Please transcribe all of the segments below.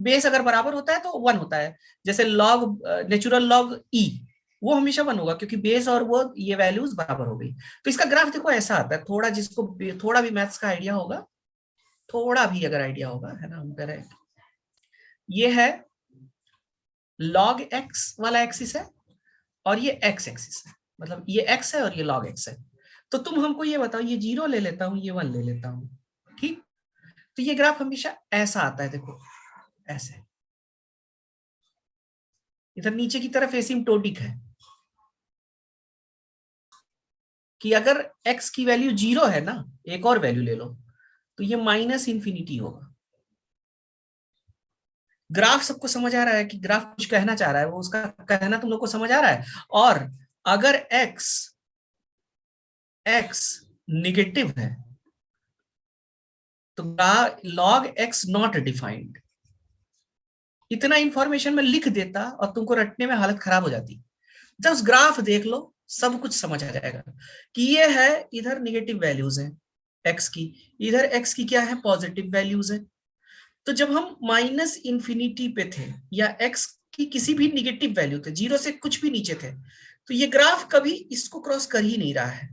Base अगर बराबर होता है तो 1 होता है, जैसे लॉग नेचुरल लॉग ई, वो हमेशा 1 होगा क्योंकि बेस और वो ये वैल्यूज बराबर हो गई। तो इसका ग्राफ देखो ऐसा आता है, थोड़ा जिसको थोड़ा भी मैथ्स का आइडिया होगा, थोड़ा भी अगर आइडिया होगा, है ना, हम कह रहे हैं ये है log x वाला एक्सिस है और ये x एक्सिस है, मतलब ये x है और ये log x है। तो तुम हमको ये बताओ, ये 0 ले लेता हूं, ये 1 ले लेता हूं, ठीक। तो ये ग्राफ हमेशा ऐसा आता है, देखो ऐसे, इधर नीचे की तरफ एसिम्प्टोटिक है कि अगर x की वैल्यू 0 है ना, एक और वैल्यू ले लो, तो ये माइनस इंफिनिटी होगा। ग्राफ सबको समझ आ रहा है कि ग्राफ कुछ कहना चाह रहा है, वो उसका कहना तुम लोग को समझ आ रहा है। और अगर x निगेटिव है तो log x नॉट डिफाइंड। इतना इंफॉर्मेशन मैं लिख देता और तुमको रटने में हालत खराब हो जाती। जब उस ग्राफ देख लो सब कुछ समझ आ जाएगा कि ये है, इधर निगेटिव वैल्यूज है x की, इधर x की क्या है, पॉजिटिव वैल्यूज है। तो जब हम माइनस इंफिनिटी पे थे या x की किसी भी निगेटिव वैल्यू थे, 0 से कुछ भी नीचे थे, तो ये ग्राफ कभी इसको क्रॉस कर ही नहीं रहा है,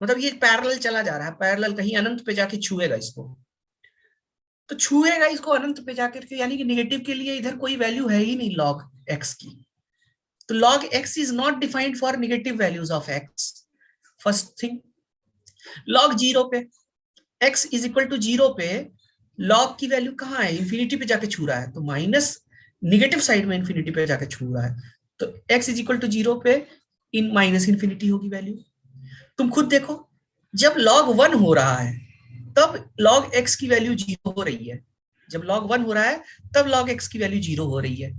मतलब ये पैरेलल चला जा रहा है, पैरेलल कहीं अनंत पे जाके छुएगा इसको। तो छुएगा इसको अनंत पे जाकर के, यानी कि निगेटिव के लिए इधर कोई वैल्यू है ही नहीं log x की। तो log x is not defined for negative values of x, first thing. log 0 पे, x इज इक्वल टू 0 पे log की वैल्यू कहाँ है, इंफिनिटी पे जाके छू रहा है, तो माइनस निगेटिव साइड में इंफिनिटी पे जाके छू रहा है, तो x इज इक्वल टू 0 पे इन माइनस इंफिनिटी होगी वैल्यू। तुम खुद देखो, जब log 1 हो रहा है तब log x की वैल्यू 0 हो रही है, जब log 1 हो रहा है तब log x की वैल्यू 0 हो रही है,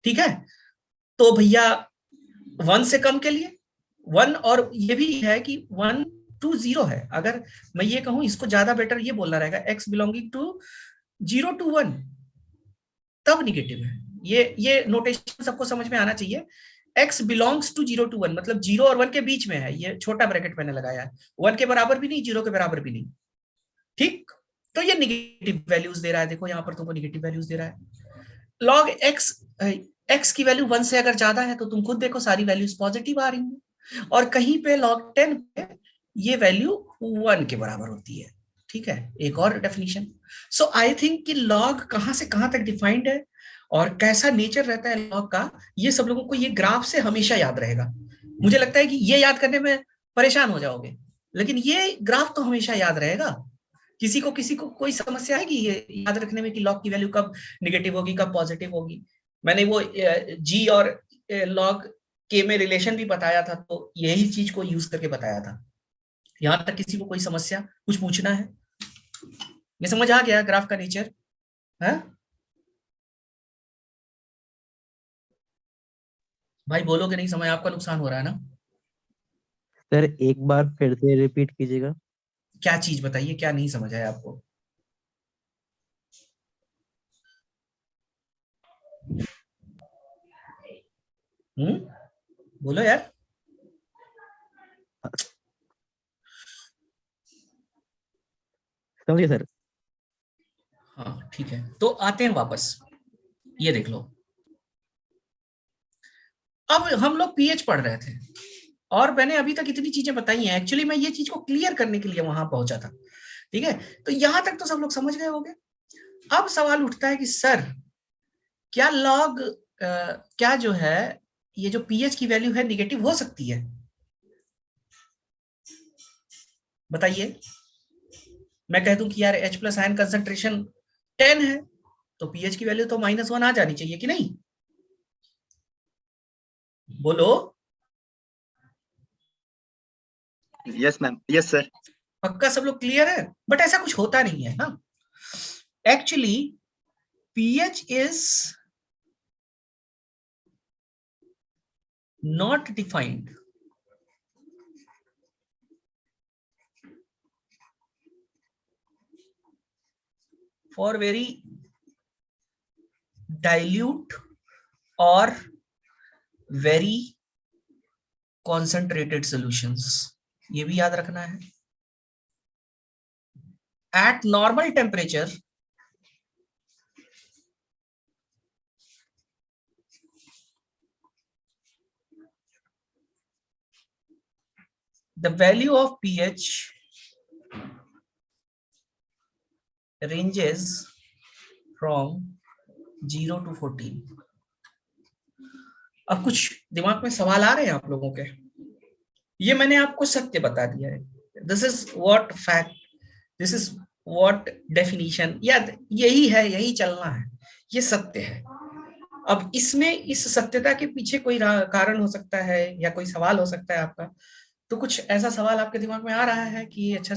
ठीक है। तो भैया 1 से कम के लिए 1, और ये भी है कि 1 to 0 है, अगर मैं ये कहूं इसको ज्यादा बेटर ये बोलना रहेगा x बिलोंगिंग टू 0 to 1 तब निगेटिव है। ये नोटेशन सबको समझ में आना चाहिए। x बिलोंग्स टू 0 to 1 मतलब 0 और 1 के बीच में है, ये छोटा ब्रैकेट मैंने लगाया है, 1 के बराबर भी नहीं, 0 के बराबर भी नहीं, ठीक। तो ये निगेटिव वैल्यूज दे रहा है, देखो यहाँ पर तुमको निगेटिव वैल्यूज दे रहा है। log x की वैल्यू 1 से अगर ज्यादा है तो तुम खुद देखो सारी वैल्यूज पॉजिटिव आ रही है, और कहीं पे log 10 पे ये वैल्यू 1 के बराबर होती है, ठीक है। एक और डेफिनेशन। सो आई थिंक कि log कहां से कहां तक डिफाइंड है और कैसा नेचर रहता है log का, ये सब लोगों को ये ग्राफ से हमेशा याद रहेगा। मुझे लगता है कि ये याद करने में परेशान हो जाओगे, लेकिन ये ग्राफ तो हमेशा याद रहेगा। किसी को कोई समस्या है कि ये याद रखने में कि log की वैल्यू कब निगेटिव होगी कब पॉजिटिव होगी। मैंने वो g और log के में रिलेशन भी बताया था, तो यही चीज को यूज करके बताया था। यहां तक किसी को कोई समस्या, कुछ पूछना है? ये समझ आ गया ग्राफ का नेचर है? भाई बोलोगे नहीं समझ, आपका नुकसान हो रहा है ना। सर एक बार फिर से रिपीट कीजिएगा। क्या चीज बताइए, क्या नहीं समझ आया आपको? बोलो यार। समझिए सर। हाँ ठीक है, तो आते हैं वापस, ये देख लो। अब हम लोग पीएच पढ़ रहे थे और मैंने अभी तक इतनी चीजें बताई हैं, एक्चुअली मैं ये चीज को क्लियर करने के लिए वहां पहुंचा था, ठीक है। तो यहां तक तो सब लोग समझ गए होंगे। अब सवाल उठता है कि सर क्या लॉग क्या जो है, ये जो पीएच की वैल्यू है निगेटिव हो सकती है? बताइए। मैं कह दूं कि यार H प्लस आयन कंसंट्रेशन 10 है, तो पीएच की वैल्यू तो -1 आ जानी चाहिए कि नहीं? बोलो। Yes ma'am, yes sir. पक्का सब लोग क्लियर है? बट ऐसा कुछ होता नहीं है ना, actually pH is not defined for very dilute or very concentrated solutions, ये भी याद रखना है। At normal temperature the value of pH ranges from 0 to 14. अब कुछ दिमाग में सवाल आ रहे हैं आप लोगों के? ये मैंने आपको सत्य बता दिया है. This is what fact, this is what definition, या यही है, यही चलना है, ये सत्य है. अब इसमें इस सत्यता के पीछे कोई कारण हो सकता है या कोई सवाल हो सकता है आपका. तो कुछ ऐसा सवाल आपके दिमाग में आ रहा है कि अच्छा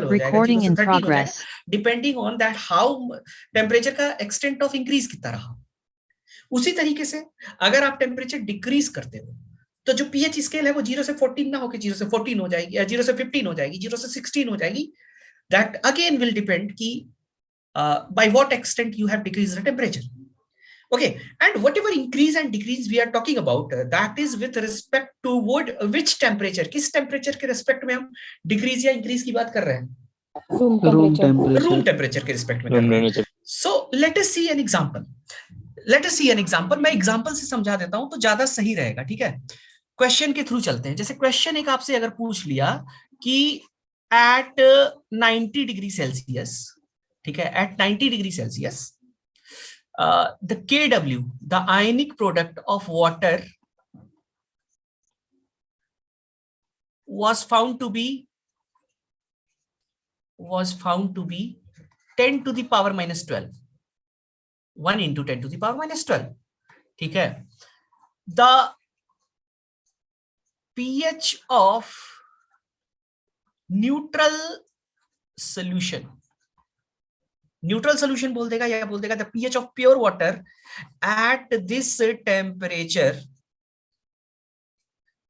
हो जाएगा, 0 से 13 हो जाएगा, depending on that how temperature का एक्सटेंट ऑफ इंक्रीज कितना रहा। उसी तरीके से अगर आप टेम्परेचर डिक्रीज करते हो तो जो पीएच स्केल है वो 0 से 14 ना होकर 0 से 14 हो जाएगी, या 0 से 15 हो जाएगी, 0 से 16 हो जाएगी। दैट अगेन विल डिपेंड कि by what extent you have decreased the temperature. Okay, and whatever increase and decrease we are talking about, that is with respect to which temperature, किस temperature के respect में हम decrease या increase की बात कर रहे हैं? रूम temperature के respect में कर रहे हैं। So let us see an example. मैं एग्जांपल से समझा देता हूं तो ज्यादा सही रहेगा, ठीक है? क्वेश्चन के थ्रू चलते हैं। जैसे क्वेश्चन एक आपसे अगर पूछ लिया कि at 90 डिग्री सेल्सियस, ठीक है, at 90 degree Celsius the Kw, the ionic product of water, was found to be 10 to the power minus 12, 1 into 10 to the power minus 12, ठीक है? The pH of neutral solution बोल देगा या बोल देगा the pH of pure water at this temperature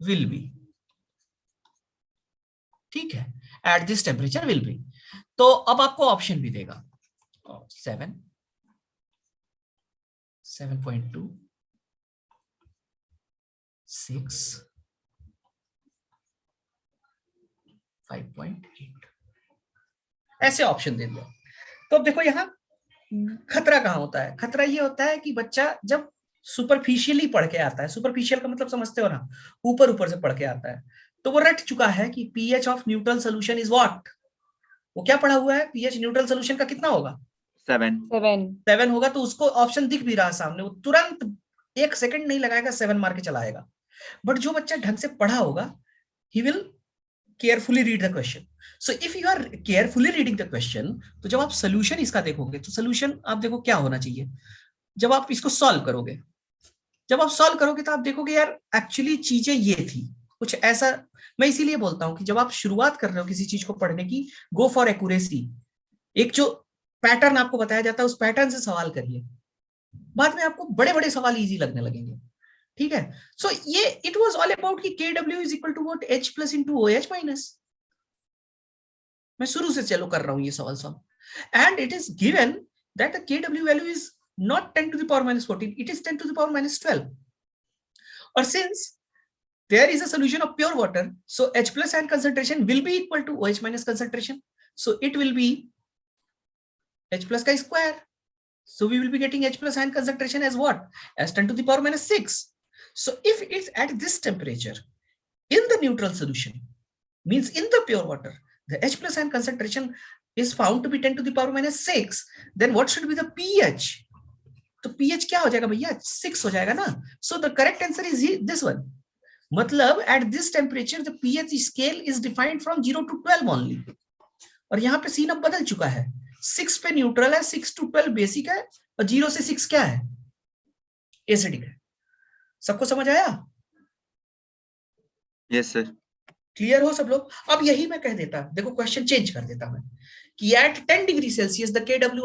will be, ठीक है, at this temperature will be। तो अब आपको ऑप्शन भी देगा 7, 7.2, 6, 5.8 ऐसे ऑप्शन दे दिया। तो अब देखो यहाँ खतरा कहाँ होता है? खतरा ये होता है कि बच्चा जब सुपरफिशियली पढ़ के आता है, सुपरफिशियल का मतलब समझते हो ना, ऊपर ऊपर से पढ़ के आता है, तो वो रट चुका है कि pH of neutral solution is what. वो क्या पढ़ा हुआ है? पीएच न्यूट्रल सोल्यूशन का कितना होगा? 7 होगा। तो उसको ऑप्शन दिख भी रहा सामने, वो तुरंत 1 सेकंड नहीं लगाएगा, 7 मार के चला आएगा। बट जो बच्चा ढंग से पढ़ा होगा, he will carefully read the question. So if you are carefully reading the question, तो जब आप सोल्यूशन इसका देखोगे तो सोल्यूशन आप देखो क्या होना चाहिए। जब आप इसको सॉल्व करोगे तो आप देखोगे यार एक्चुअली चीजें ये थी कुछ ऐसा। मैं इसीलिए बोलता हूं कि जब आप शुरुआत कर रहे हो किसी चीज को पढ़ने की, गो फॉर एक्यूरेसी। एक जो पैटर्न आपको बताया जाता है उस पैटर्न से सवाल करिए, बाद में आपको बड़े बड़े सवाल इजी लगने लगेंगे, ठीक है? सो ये इट वाज ऑल अबाउट कि Kw is equal to what, H plus into OH minus. मैं शुरू से चलो कर रहा हूं ये सवाल and it is given that the Kw value is not 10 to the power minus 14, it is 10 to the power minus 12. Or since there is a solution of pure water, so H plus ion concentration will be equal to OH minus concentration. So it will be H plus ka square. So we will be getting H plus ion concentration as what? As 10 to the power minus 6. So if it's at this temperature in the neutral solution, means in the pure water, the H plus ion concentration is found to be 10 to the power minus 6, then what should be the pH? तो pH क्या हो जाएगा भैया? 6 हो जाएगा ना। So the correct answer is this one. मतलब at this temperature the pH scale is defined from 0 to 12 only. और यहाँ पे सीन अब बदल चुका है, 6 पे न्यूट्रल है, 6 to 12 बेसिक है, और 0 से 6 क्या है? एसिडिक है। सबको समझ आया? Yes sir. क्लियर हो सब लोग? अब यही मैं कह देता, देखो क्वेश्चन चेंज कर देता मैं कि at 10 degree Celsius the Kw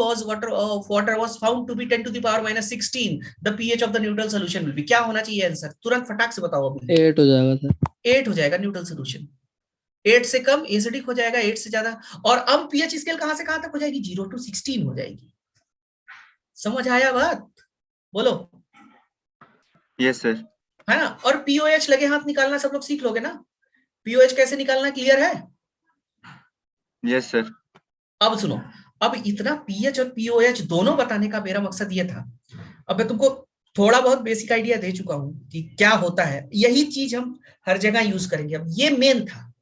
of water was found to be 10 to the power minus 16. The pH of the neutral solution will be, क्या होना चाहिए आंसर? तुरंत फटाक से बताओ अभी। 8 हो जाएगा सर। 8 हो जाएगा न्यूट्रल सोल्यूशन। 8 से कम एसिडिक हो जाएगा, 8 से ज्यादा। और अब pH स्केल कहां से कहां तक हो जाएगी? 0 to 16 हो जाएगी। समझ आया बात? बोलो। Yes sir. है ना? और POH लगे हाथ निकालना सब लोग सीख लोगे ना? POH कैसे निकालना क्लियर है? Yes sir. अब सुनो, अब इतना पीएच और पीओएच दोनों बताने का मेरा मकसद ये था। अब मैं तुमको थोड़ा बहुत बेसिक आइडिया दे चुका हूं कि क्या होता है, यही चीज हम हर जगह यूज करेंगे। अब ये मेन था,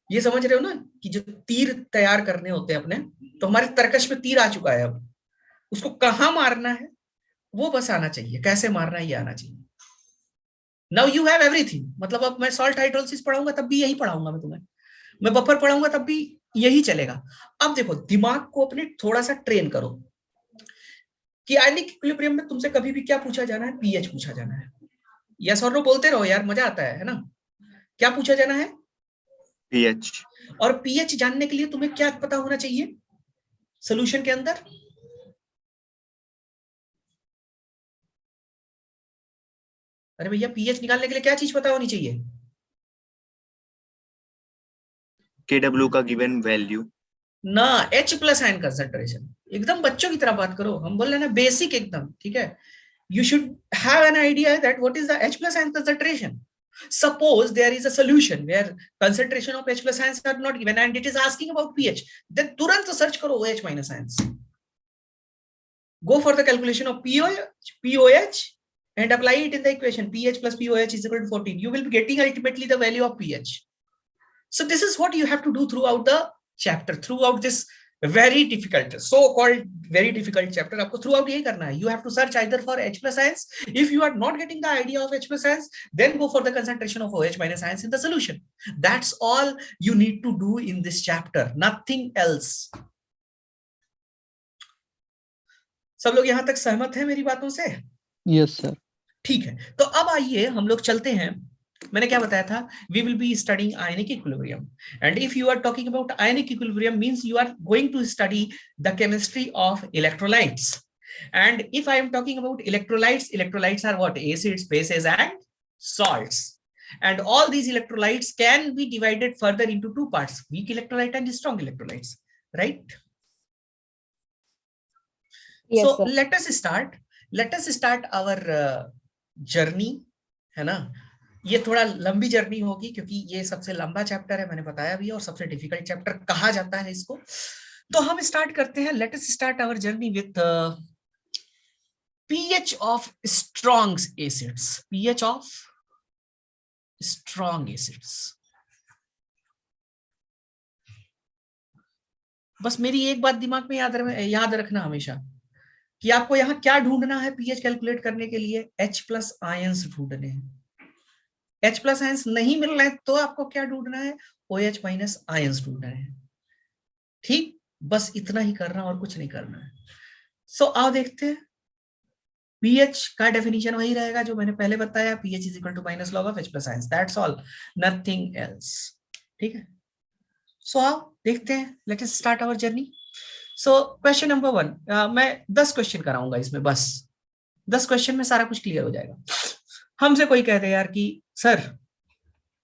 ये समझ रहे हो ना कि जो तीर तैयार करने होते हैं अपने, तो हमारे तरकश में तीर आ चुका है, अब उसको कहाँ मारना है वो बस आना चाहिए, कैसे मारना है ये आना चाहिए। Now you have everything. मतलब अब मैं सॉल्ट हाइड्रोलिसिस पढ़ाऊंगा तब भी यही पढ़ाऊंगा मैं तुम्हें, मैं बफर पढ़ाऊंगा तब भी यही चलेगा। अब देखो दिमाग को अपने थोड़ा सा ट्रेन करो कि आयनिक इक्विलिब्रियम में तुमसे कभी भी क्या पूछा जाना है? पीएच पूछा जाना है। यस और नो बोलते रहो यार, मजा आता है ना? क्या पूछा जाना है? pH. और pH जानने के लिए तुम्हें क्या पता होना चाहिए सोल्यूशन के अंदर? अरे भैया, pH निकालने के लिए क्या चीज पता होनी चाहिए? Kw का गिवन वैल्यू. ना, H प्लस आयन कंसंट्रेशन। एकदम बच्चों की तरह बात करो, हम बोल रहे हैं ना बेसिक एकदम, ठीक है? You should have an idea that what is the H plus ion concentration. Suppose there is a solution where concentration of H plus ions are not given and it is asking about pH, then तुरंत search करो OH minus ions. Go for the calculation of POH and apply it in the equation. pH plus POH is equal to 14. You will be getting ultimately the value of pH. So this is what you have to do throughout the chapter, throughout this very difficult, so-called very difficult chapter. आपको throughout यही करना है. You have to search either for H plus ions. If you are not getting the idea of H plus ions, then go for the concentration of OH minus ions in the solution. That's all you need to do in this chapter. Nothing else. सब लोग यहाँ तक सहमत हैं मेरी बातों से? Yes sir. ठीक है, तो अब आइए हम लोग चलते हैं. मैंने क्या बताया था? We will be studying ionic equilibrium, and if you are talking about ionic equilibrium means you are going to study the chemistry of electrolytes. And if I am talking about electrolytes, electrolytes are what? Acids, bases, and salts. And all these electrolytes can be divided further into two parts: weak electrolyte and strong electrolytes, right? Yes, So sir. let us start our journey, है ना? ये थोड़ा लंबी journey होगी क्योंकि ये सबसे लंबा चैप्टर है, मैंने बताया भी, और सबसे डिफिकल्ट चैप्टर कहा जाता है इसको. तो हम स्टार्ट करते हैं. Let us start our journey with pH of strong acids. pH of strong acids. बस मेरी एक बात दिमाग में याद रखना हमेशा कि आपको यहाँ क्या ढूंढना है pH कैलकुलेट करने के लिए? H प्लस आयंस ढूंढने हैं. H प्लस आयंस नहीं मिल रहा है तो आपको क्या ढूंढना है? OH माइनस आयंस ढूंढना है. ठीक, बस इतना ही करना और कुछ नहीं करना है. सो आओ देखते हैं. pH का डेफिनेशन वही रहेगा जो मैंने पहले बताया. pH is equal to minus log of H plus ions. That's all, nothing else. ठीक है, सो आओ देखते हैं. Let us start our journey. So question number 1, मैं 10 क्वेश्चन कराऊंगा इसमें. बस 10 क्वेश्चन में सारा कुछ क्लियर हो जाएगा. हमसे कोई कहते हैं यार कि sir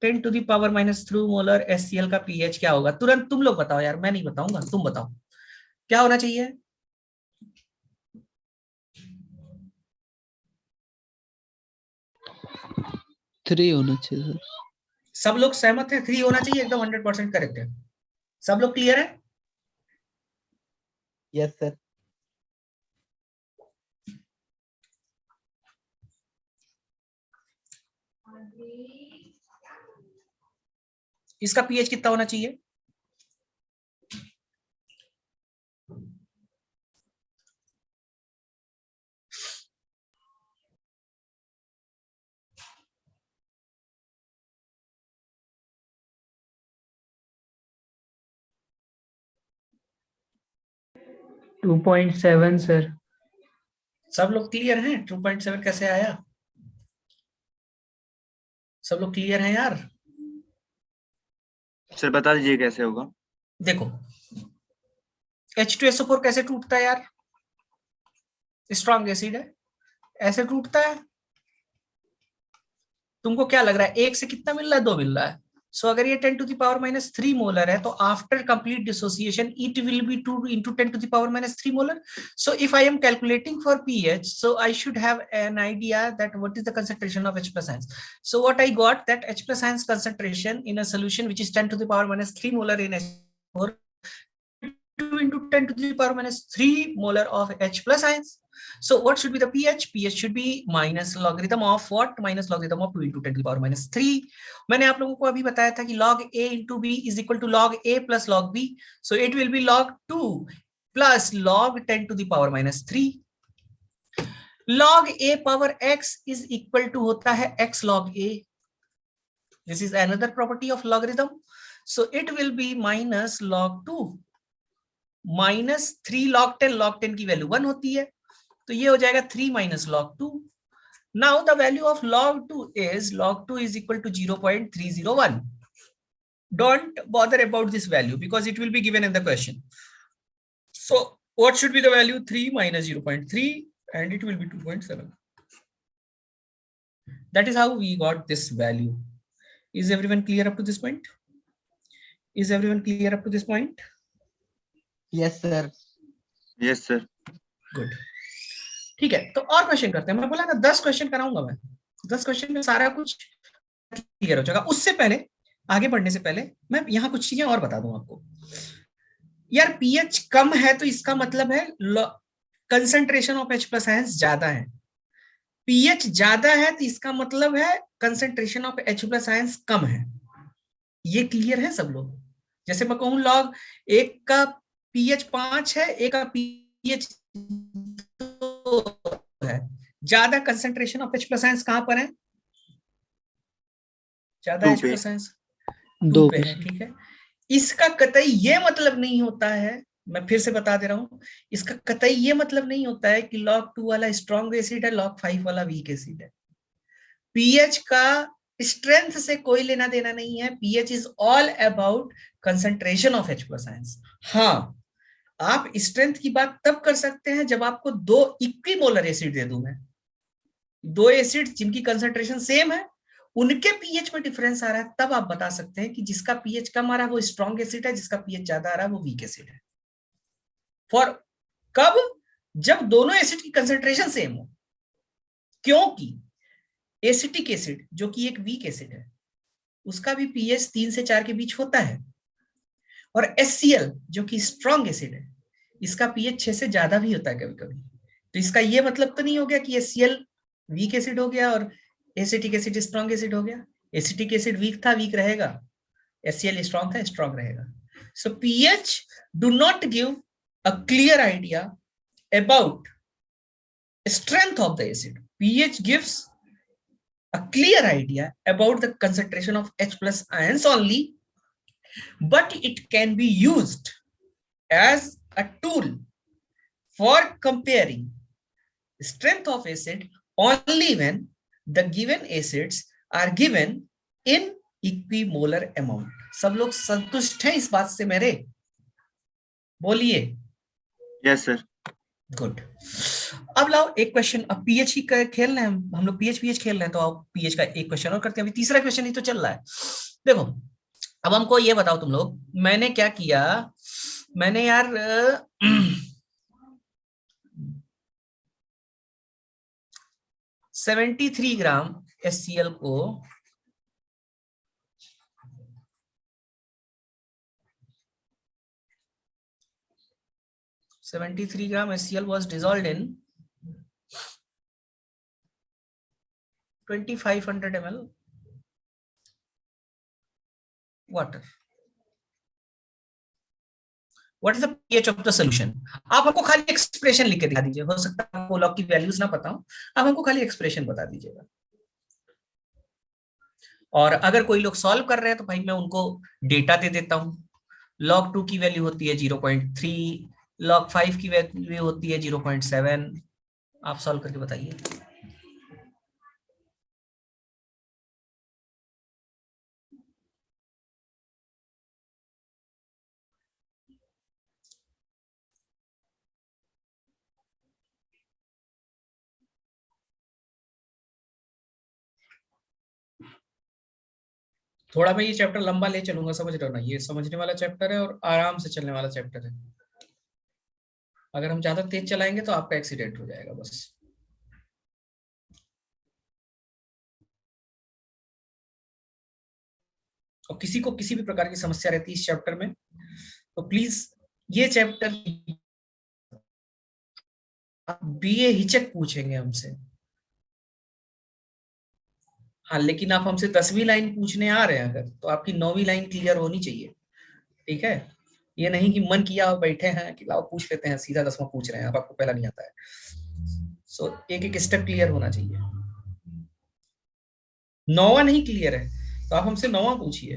10 to the power minus 3 molar HCl का pH क्या होगा? तुरंत तुम लोग बताओ यार, मैं नहीं बताऊंगा, तुम बताओ क्या होना चाहिए? थ्री होना चाहिए सर. सब लोग सहमत है 3 होना चाहिए? एकदम 100% करेक्ट है. सब लोग क्लियर है? Yes sir. इसका pH कितना होना चाहिए? To 2.7 sir. सब लोग क्लियर हैं? 2.7 कैसे आया? सब लोग क्लियर हैं यार? सर बता दीजिए कैसे होगा. देखो H2SO4 कैसे टूटता है यार? स्ट्रॉन्ग एसिड है, ऐसे टूटता है. तुमको क्या लग रहा है, एक से कितना मिल रहा है? 2 मिल रहा है. सो अगर ये 10 to the power minus 3 molar है तो after complete dissociation it will be 2 into 10 to the power minus 3 molar. So if I am calculating for pH, so I should have an idea that what is the concentration of H plus ions. So what I got, that H plus ions concentration in a solution which is 10 to the power minus 3 molar in H4, 2 into 10 to the power minus 3 molar of H plus ions. So what should be the pH? pH should be minus logarithm of what? Minus logarithm of 2 into 10 to the power minus 3. मैंने आप लोगों को अभी बताया था कि log A into B is equal to log A plus log B. So it will be log 2 plus log 10 to the power minus 3. Log A power x is equal to होता है x log A. This is another property of logarithm. So it will be minus log 2 minus 3 log 10. log 10 की value 1 होती है, तो ये हो जाएगा 3 minus log 2. Now the value of log 2 is equal to 0.301. don't bother about this value because it will be given in the question. So what should be the value? 3 minus 0.3 and it will be 2.7. That is how we got this value. Is everyone clear up to this point? Is everyone clear up to this point? Yes sir. Yes sir. Good. ठीक है, तो और question करते हैं. मैं बोला ना 10 question कराऊंगा मैं. 10 क्वेश्चन में सारा कुछ क्लियर हो जाएगा. उससे पहले, आगे बढ़ने से पहले मैं यहाँ कुछ चीजें और बता दूं आपको. यार पीएच कम है तो इसका मतलब है concentration of H plus ions ज्यादा है. पीएच ज्यादा है तो इसका मतलब है concentration of H plus ions कम है. ये क्लियर है सब लोग? जैसे मैं कहूं लॉग एक का पीएच 5 है, एक का पीएच 2 है, ज्यादा concentration of H plus ions कहां पर है? ज्यादा H प्लस आयंस 2 पे है. ठीक है, इसका कतई ये मतलब नहीं होता है, मैं फिर से बता दे रहा हूं, इसका कतई ये मतलब नहीं होता है कि log 2 वाला स्ट्रॉन्ग एसिड है, log 5 वाला वीक एसिड है. पीएच का स्ट्रेंथ से कोई लेना देना नहीं है. PH is all about concentration of H plus ions. हाँ, आप स्ट्रेंथ की बात तब कर सकते हैं जब आपको 2 इक्विमोलर एसिड दे दूं मैं, 2 एसिड जिनकी कंसंट्रेशन सेम है, उनके पीएच में डिफरेंस आ रहा है, तब आप बता सकते हैं कि जिसका पीएच कम आ रहा है वो स्ट्रॉन्ग एसिड है, जिसका पीएच ज्यादा आ रहा है वो वीक एसिड है. फॉर कब? जब दोनों एसिड की कंसंट्रेशन सेम हो. क्योंकि एसिटिक एसिड जो कि एक वीक एसिड है, उसका भी पीएच 3 से 4 के बीच होता है, और HCl जो कि स्ट्रॉन्ग एसिड है, इसका पीएच 6 से ज्यादा भी होता है कभी कभी. तो इसका ये मतलब तो नहीं हो गया कि HCl वीक एसिड हो गया और एसिटिक एसिड स्ट्रॉन्ग एसिड हो गया. एसिटिक एसिड वीक था, वीक रहेगा. HCl स्ट्रॉन्ग था, स्ट्रॉन्ग रहेगा. सो pH do not give a clear idea about strength of the acid. pH gives a clear idea about the concentration of H plus ions only, but it can be used as a tool for comparing strength of acid only when the given acids are given in equimolar amount. सब लोग संतुष्ट हैं इस बात से मेरे? बोलिए. Yes sir. Good. अब लाओ एक क्वेश्चन. अब पीएच ही खेल रहे हैं हम लोग, पीएच खेल रहे हैं, तो अब पीएच का एक क्वेश्चन और करते हैं. अभी तीसरा क्वेश्चन ही तो चल रहा है. देखो, अब हमको ये बताओ तुम लोग, मैंने क्या किया, मैंने यार 73 ग्राम HCl को 73 ग्राम HCl was dissolved in 2500 ml water. What is the pH of the solution? आप हमको खाली एक्सप्रेशन लिख के दिखा दीजिए. हो सकता है आपको लॉग की वैल्यूज ना पता हो, आप हमको खाली एक्सप्रेशन बता दीजिएगा. और अगर कोई लोग सॉल्व कर रहे हैं तो भाई मैं उनको डेटा दे देता हूं. log 2 की वैल्यू होती है 0.3, log 5 की वैल्यू होती है 0.7. आप सॉल्व करके बताइए. थोड़ा मैं ये चैप्टर लंबा ले चलूंगा, समझ रहे हो ना? ये समझने वाला चैप्टर है और आराम से चलने वाला चैप्टर है. अगर हम ज्यादा तेज चलाएंगे तो आपका एक्सीडेंट हो जाएगा बस. और किसी को किसी भी प्रकार की समस्या रहती है इस चैप्टर में तो प्लीज ये चैप्टर आप बेहिचक पूछेंगे हमसे. हाँ, लेकिन आप हमसे 10वीं लाइन पूछने आ रहे हैं अगर, तो आपकी 9वीं लाइन क्लियर होनी चाहिए. ठीक है, ये नहीं कि मन किया और बैठे हैं कि लाओ पूछ लेते हैं, सीधा 10वां पूछ रहे हैं, अब आपको पहला नहीं आता है. सो एक एक स्टेप क्लियर होना चाहिए. 9वां नहीं क्लियर है तो आप हमसे 9वां पूछिए,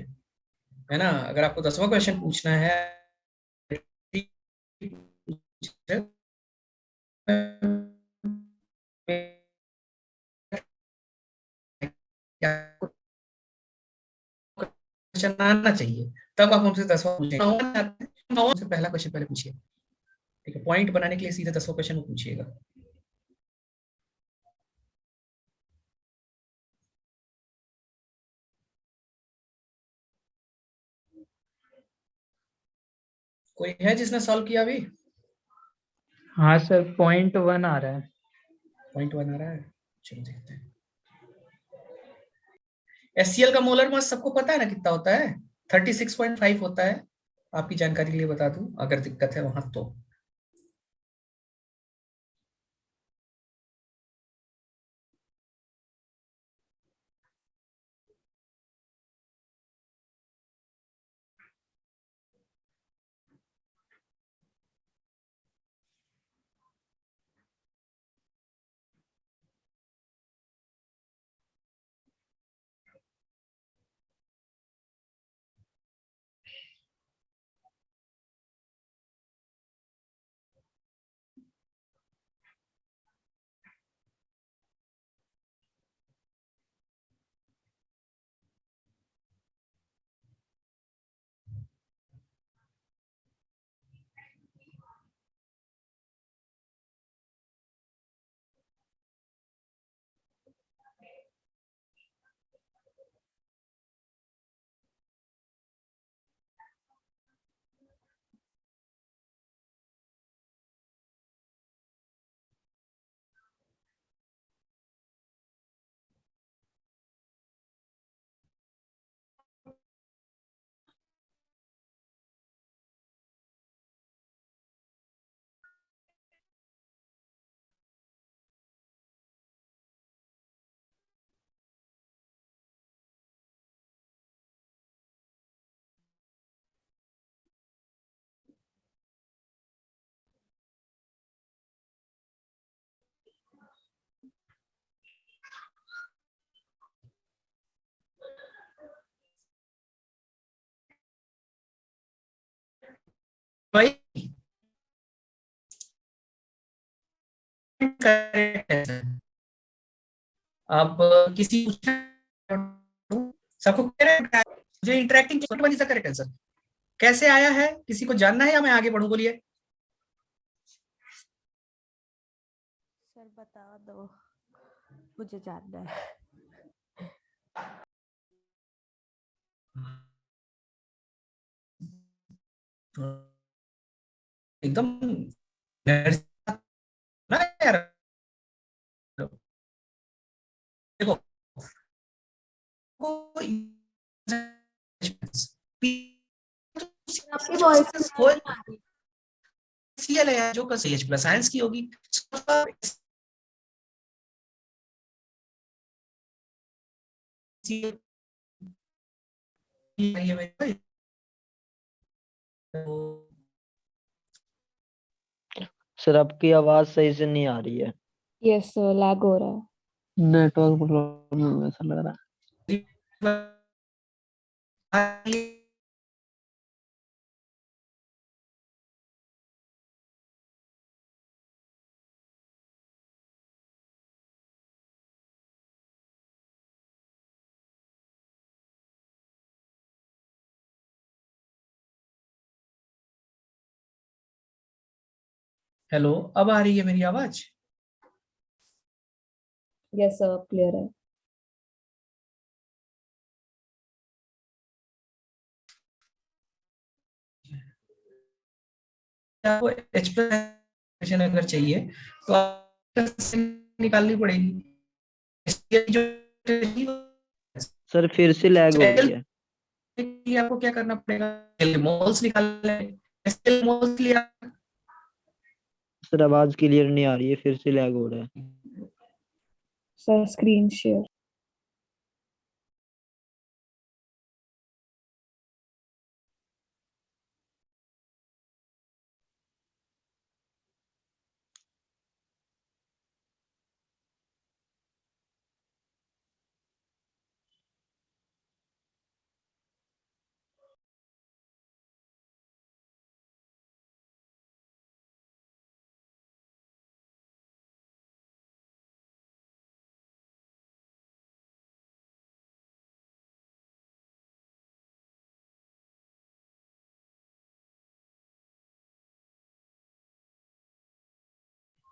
है ना? अगर आपको 10वां क्वेश्चन पूछना है क्वेश्चन आना चाहिए, तब आप हमसे 10वां पूछेंगे। पहला क्वेश्चन पहले पूछिए, ठीक है? पॉइंट बनाने के लिए सीधे 10वां क्वेश्चन पूछिएगा। कोई है जिसने सॉल्व किया अभी? हाँ सर, 0.1 आ रहा है। पॉइंट 1 आ रहा है, चलो देखते हैं। HCl का मोलर मास सबको पता है ना कितना होता है? 36.5 होता है। आपकी जानकारी के लिए बता दूं, अगर दिक्कत है वहां तो। भाई करेक्ट है सर। अब किसी सबको करेक्ट है, जो इंटरेक्टिंग बनी सा करेक्ट आंसर कैसे आया है, किसी को जानना है या मैं आगे बढ़ूं? बोलिए। सर बता दो, मुझे जानना है। एकदम ना यार, देखो आपकी वॉइस क्लियर नहीं आ रही। सीएल है यार, जो कर CH प्लस साइंस की होगी। सर आपकी आवाज सही से नहीं आ रही है। यस सर, लैग हो रहा है। नेटवर्क प्रॉब्लम ऐसा लग रहा है। हेलो, अब आ रही है मेरी आवाज? यस सर, क्लियर है। आपको H प्लस अगर चाहिए तो निकालनी पड़ेगी। सर फिर से लैग हो रही है। आपको क्या करना पड़ेगा, मोल्स निकाल मोल्स लिया। सर आवाज क्लियर नहीं आ रही है, फिर से लैग हो रहा है। Sir screen share.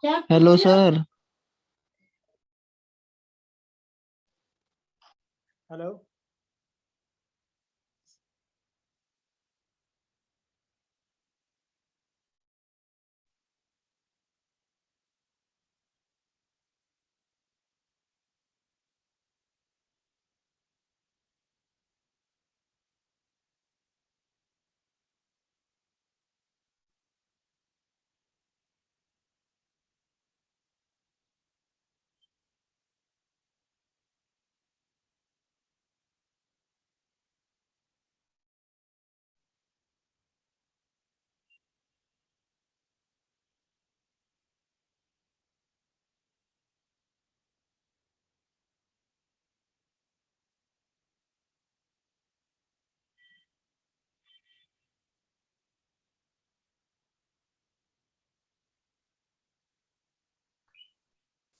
Hello sir. Hello.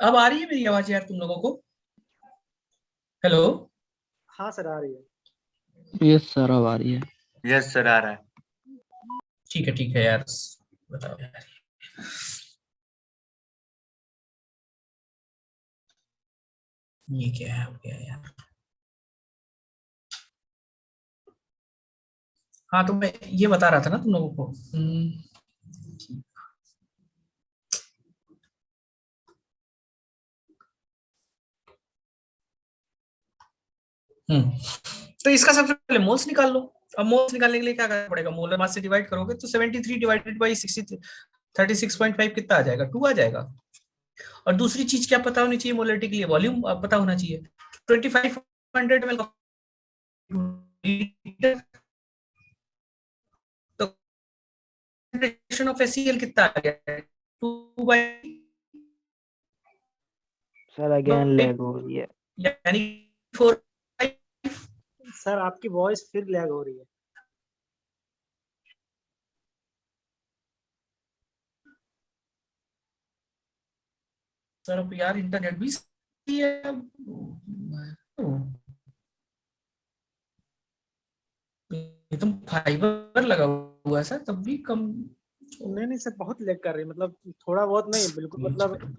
अब आ रही है मेरी आवाज यार तुम लोगों को? हेलो। हाँ सर, आ रही है। यस सर, अब आ रही है। यस सर, आ रहा है। ठीक है यार, बताओ यार। ये क्या हो गया यार? हाँ तो मैं ये बता रहा था ना तुम लोगों को। हम्म तो इसका सबसे पहले मोल्स निकाल लो। अब मोल्स निकालने के लिए क्या करना पड़ेगा? मोलर मास से डिवाइड करोगे तो 73 डिवाइडेड बाई 60 36.5 कितना आ जाएगा? 2 आ जाएगा। और दूसरी चीज क्या पता होनी चाहिए मोलरिटी के लिए? वॉल्यूम पता होना चाहिए। 2500 ml तो concentration of HCl कितना आ गया? 2 by सर अगेन लैग हो रही है। यानी 4। सर आपकी वॉइस फिर लैग हो रही है। सर अब यार इंटरनेट भी सही है। ये तो फाइबर लगा हुआ है सर, तब भी कम। नहीं सर, बहुत लैग कर रही है, मतलब थोड़ा बहुत नहीं, बिल्कुल। मतलब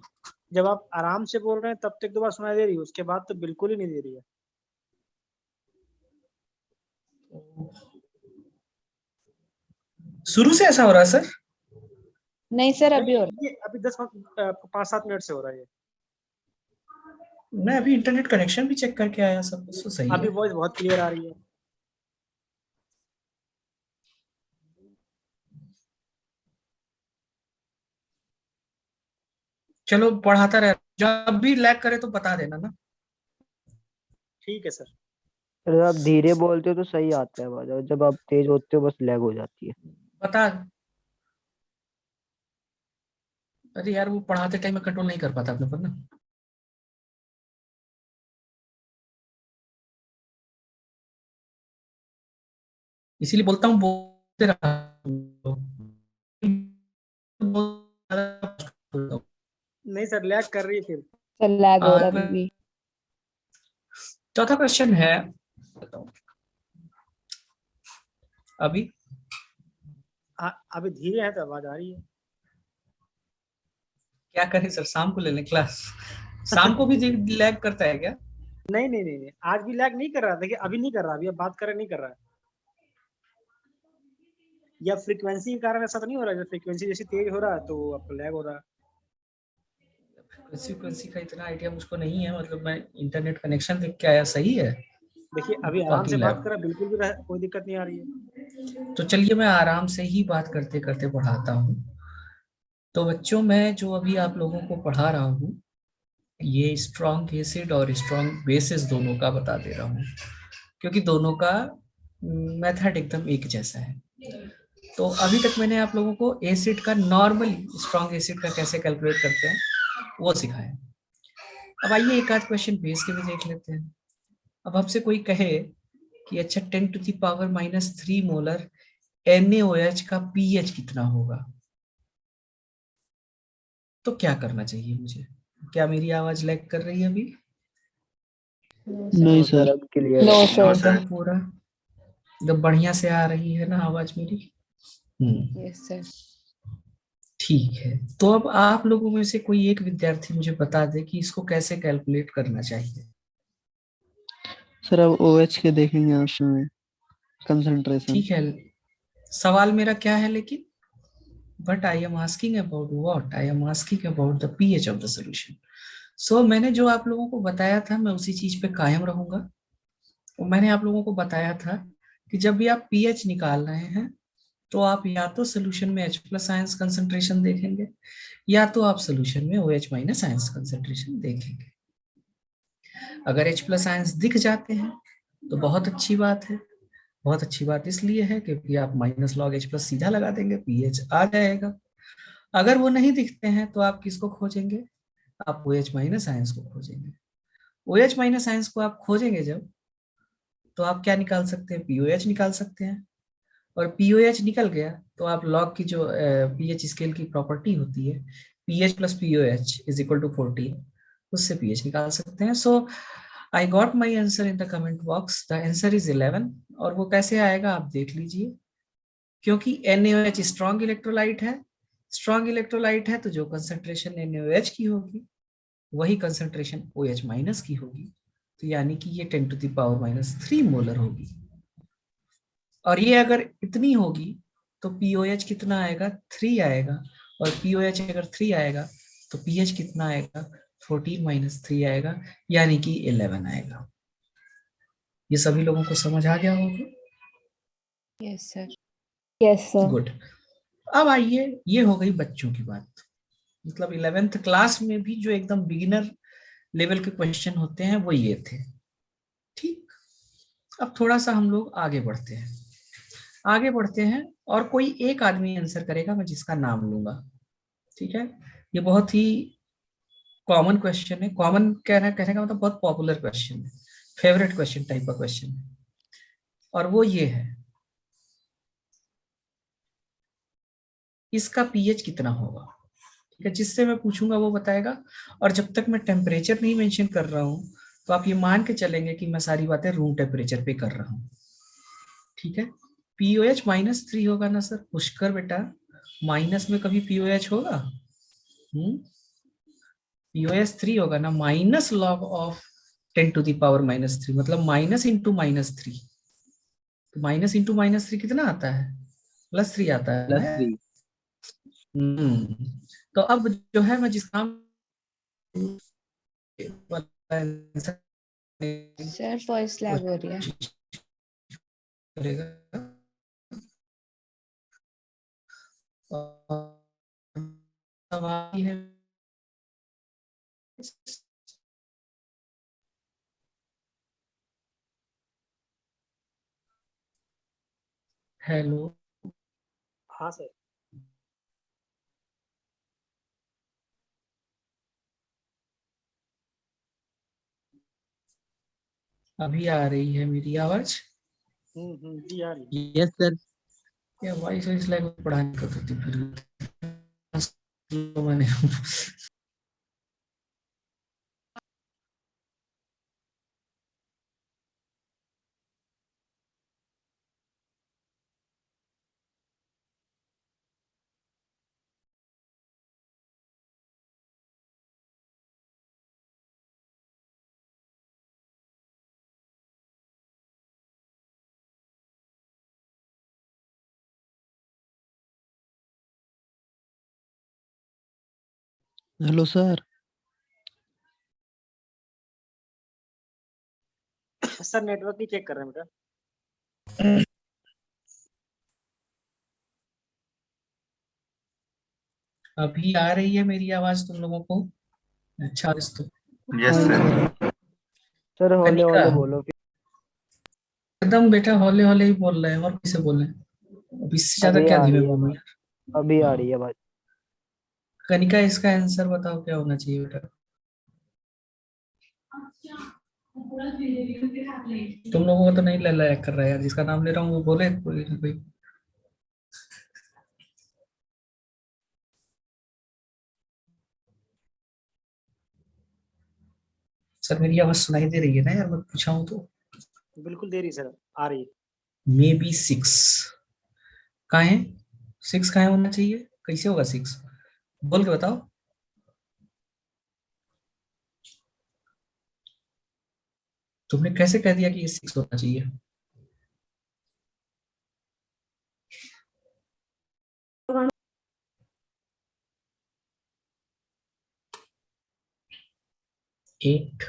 जब आप आराम से बोल रहे हैं तब तक 2 बार सुनाई दे रही है, उसके बाद तो बिल्कुल ही नहीं दे रही है। शुरू से ऐसा हो रहा है सर? नहीं सर, अभी हो रहा ये अभी 5-7 मिनट से हो रहा है। मैं अभी इंटरनेट कनेक्शन भी चेक करके आया, सब कुछ तो सही अभी है। वॉइस बहुत क्लियर आ रही है। चलो पढ़ाता रहे, जब भी लैग करे तो बता देना ना। ठीक है सर। सर आप धीरे बोलते हो तो सही आता है आवाज, और जब आप तेज होते हो बस लैग हो जाती है। बता। अरे यार वो पढ़ाते टाइम में कंट्रोल नहीं कर पाता अपने पर ना। इसीलिए बोलता हूँ बोलते रहा। नहीं सर, लैग कर रही है फिर। सर, लैग हो रहा है अभी भी। चौथा क्वेश्चन है, बताओ अभी। अभी धीरे है तो आवाज आ रही है। क्या करें सर, शाम को ले लें क्लास? शाम को भी लैग करता है क्या? नहीं, आज भी लैग नहीं कर रहा। देखिए अभी नहीं कर रहा, अभी अब बात कर रहे नहीं कर रहा है। या फ्रीक्वेंसी के कारण ऐसा तो नहीं हो रहा है? फ्रीक्वेंसी जैसे तेज हो रहा है तो आपको लैग हो रहा है। फ्रीक्वेंसी का इतना आइडिया मुझको नहीं है, मतलब मैं इंटरनेट कनेक्शन देख के आया, सही है। देखिए अभी आराम बाकी से बात लैब, कर रहा है, बिल्कुल भी कोई दिक्कत नहीं आ रही है। तो चलिए मैं आराम से ही बात करते करते पढ़ाता हूँ। तो बच्चों मैं जो अभी आप लोगों को पढ़ा रहा हूँ, ये स्ट्रॉन्ग एसिड और स्ट्रॉन्ग बेसिस दोनों का बता दे रहा हूँ, क्योंकि दोनों का मेथड एकदम एक जैसा है। तो अभी तक मैंने आप लोगों को एसिड का नॉर्मली स्ट्रॉन्ग एसिड का कैसे कैलकुलेट करते हैं वो सिखाया। अब आइए एक आध क्वेश्चन बेस के भी देख लेते हैं। अब हमसे कोई कहे कि अच्छा 10⁻³ मोलर NaOH का pH कितना होगा, तो क्या करना चाहिए मुझे? क्या मेरी आवाज लैग कर रही है अभी? नहीं सर, अब क्लियर नो है। सर। एकदम पूरा एकदम बढ़िया से आ रही है ना आवाज मेरी? Yes sir. ठीक है, तो अब आप लोगों में से कोई एक विद्यार्थी मुझे बता दे कि इसको कैसे कैलकुलेट करना चाहिए। सर अब OH के देखेंगे उसमें कंसंट्रेशन। ठीक है, सवाल मेरा क्या है लेकिन, but I am asking about what, I am asking about the pH of the solution. So मैंने जो आप लोगों को बताया था मैं उसी चीज पे कायम रहूंगा। और मैंने आप लोगों को बताया था कि जब भी आप पीएच निकाल रहे हैं तो आप या तो सोल्यूशन में H प्लस आयंस कंसंट्रेशन देखेंगे या तो आप सोल्यूशन में OH माइनस आयंस कंसंट्रेशन देखेंगे। अगर H प्लस आयंस दिख जाते हैं तो बहुत अच्छी बात है। बहुत अच्छी बात इसलिए है क्योंकि आप माइनस लॉग H प्लस सीधा लगा देंगे, पीएच आ जाएगा। अगर वो नहीं दिखते हैं तो आप किसको खोजेंगे, आप OH माइनस आयंस को खोजेंगे। OH माइनस आयंस को आप खोजेंगे जब, तो आप क्या निकाल सकते हैं, POH निकाल सकते हैं। और POH निकल गया तो आप लॉग की जो पीएच स्केल की प्रॉपर्टी होती है, pH plus POH is equal to 14, उससे पीएच निकाल सकते हैं। So I got my answer in the comment box, the answer is 11। और वो कैसे आएगा आप देख लीजिए, क्योंकि NaOH स्ट्रॉन्ग इलेक्ट्रोलाइट है। स्ट्रॉन्ग इलेक्ट्रोलाइट है तो जो कंसंट्रेशन NaOH की होगी वही कंसंट्रेशन OH माइनस की होगी, तो यानी कि ये 10 टू द पावर -3 मोलर होगी। और ये अगर इतनी होगी तो POH कितना आएगा, 3 आएगा। और POH अगर 3 आएगा तो pH कितना आएगा, 14 - 3 आएगा, यानी कि 11 आएगा। ये सभी लोगों को समझ आ गया होगा। Yes sir. Yes sir. Good. अब आइए, ये हो गई बच्चों की बात, मतलब 11th क्लास में भी जो एकदम बिगिनर लेवल के क्वेश्चन होते हैं वो ये थे। ठीक, अब थोड़ा सा हम लोग आगे बढ़ते हैं। आगे बढ़ते हैं और कोई एक आदमी आंसर करेगा, मैं जिसका नाम लूंगा। ठीक है, ये बहुत ही कॉमन क्वेश्चन है। कॉमन कहने का मतलब बहुत पॉपुलर क्वेश्चन है, फेवरेट क्वेश्चन टाइप का क्वेश्चन है। और वो ये है, इसका पीएच कितना होगा। ठीक है, जिससे मैं पूछूंगा वो बताएगा। और जब तक मैं टेम्परेचर नहीं मेंशन कर रहा हूं तो आप ये मान के चलेंगे कि मैं सारी बातें रूम टेम्परेचर पे कर रहा हूँ। ठीक है, POH -3 होगा ना सर, पुष्कर बेटा, माइनस में कभी POH होगा? POH 3 होगा ना, minus log of 10 to the power -3, मतलब माइनस इंटू -3। तो माइनस इंटू -3 कितना आता है, +3 आता है ना। +3। तो अब जो है मैं जिस काम सर वॉइस लैग हो रही है। करेगा, सवाल है हेलो, हाँ सर। अभी आ रही है मेरी आवाज? जी आ रही है। Yes sir. या वॉइस वॉइस लाइक पढ़ाने का तो फिर मैंने हेलो सर। सर नेटवर्क ही चेक कर रहे हैं बेटा। अभी आ रही है मेरी आवाज तुम लोगों को? अच्छा, तो यस हाँ सर। सर। सर हौले कनिका, हौले बोलो फिर। एकदम बेटा हौले हौले ही बोल रहे हैं, और कैसे बोले, अब इससे ज्यादा अभी क्या आ धीमे रही है बोलूं बात। यार। अभी आ हाँ। रही है बात। कनिका, इसका आंसर बताओ क्या होना चाहिए बेटा। तुम लोगों को तो नहीं लायक कर रहा है यार, जिसका नाम ले रहा हूँ वो बोले कोई ना कोई। सर मेरी आवाज सुनाई दे रही है ना यार, मैं पूछा हूँ तो। बिल्कुल दे रही सर, आ रही है। मे बी 6 कहाँ है, 6 कहाँ होना चाहिए, कैसे होगा 6? बोल के बताओ। तुमने कैसे कह दिया कि ये 6 होना चाहिए? एट।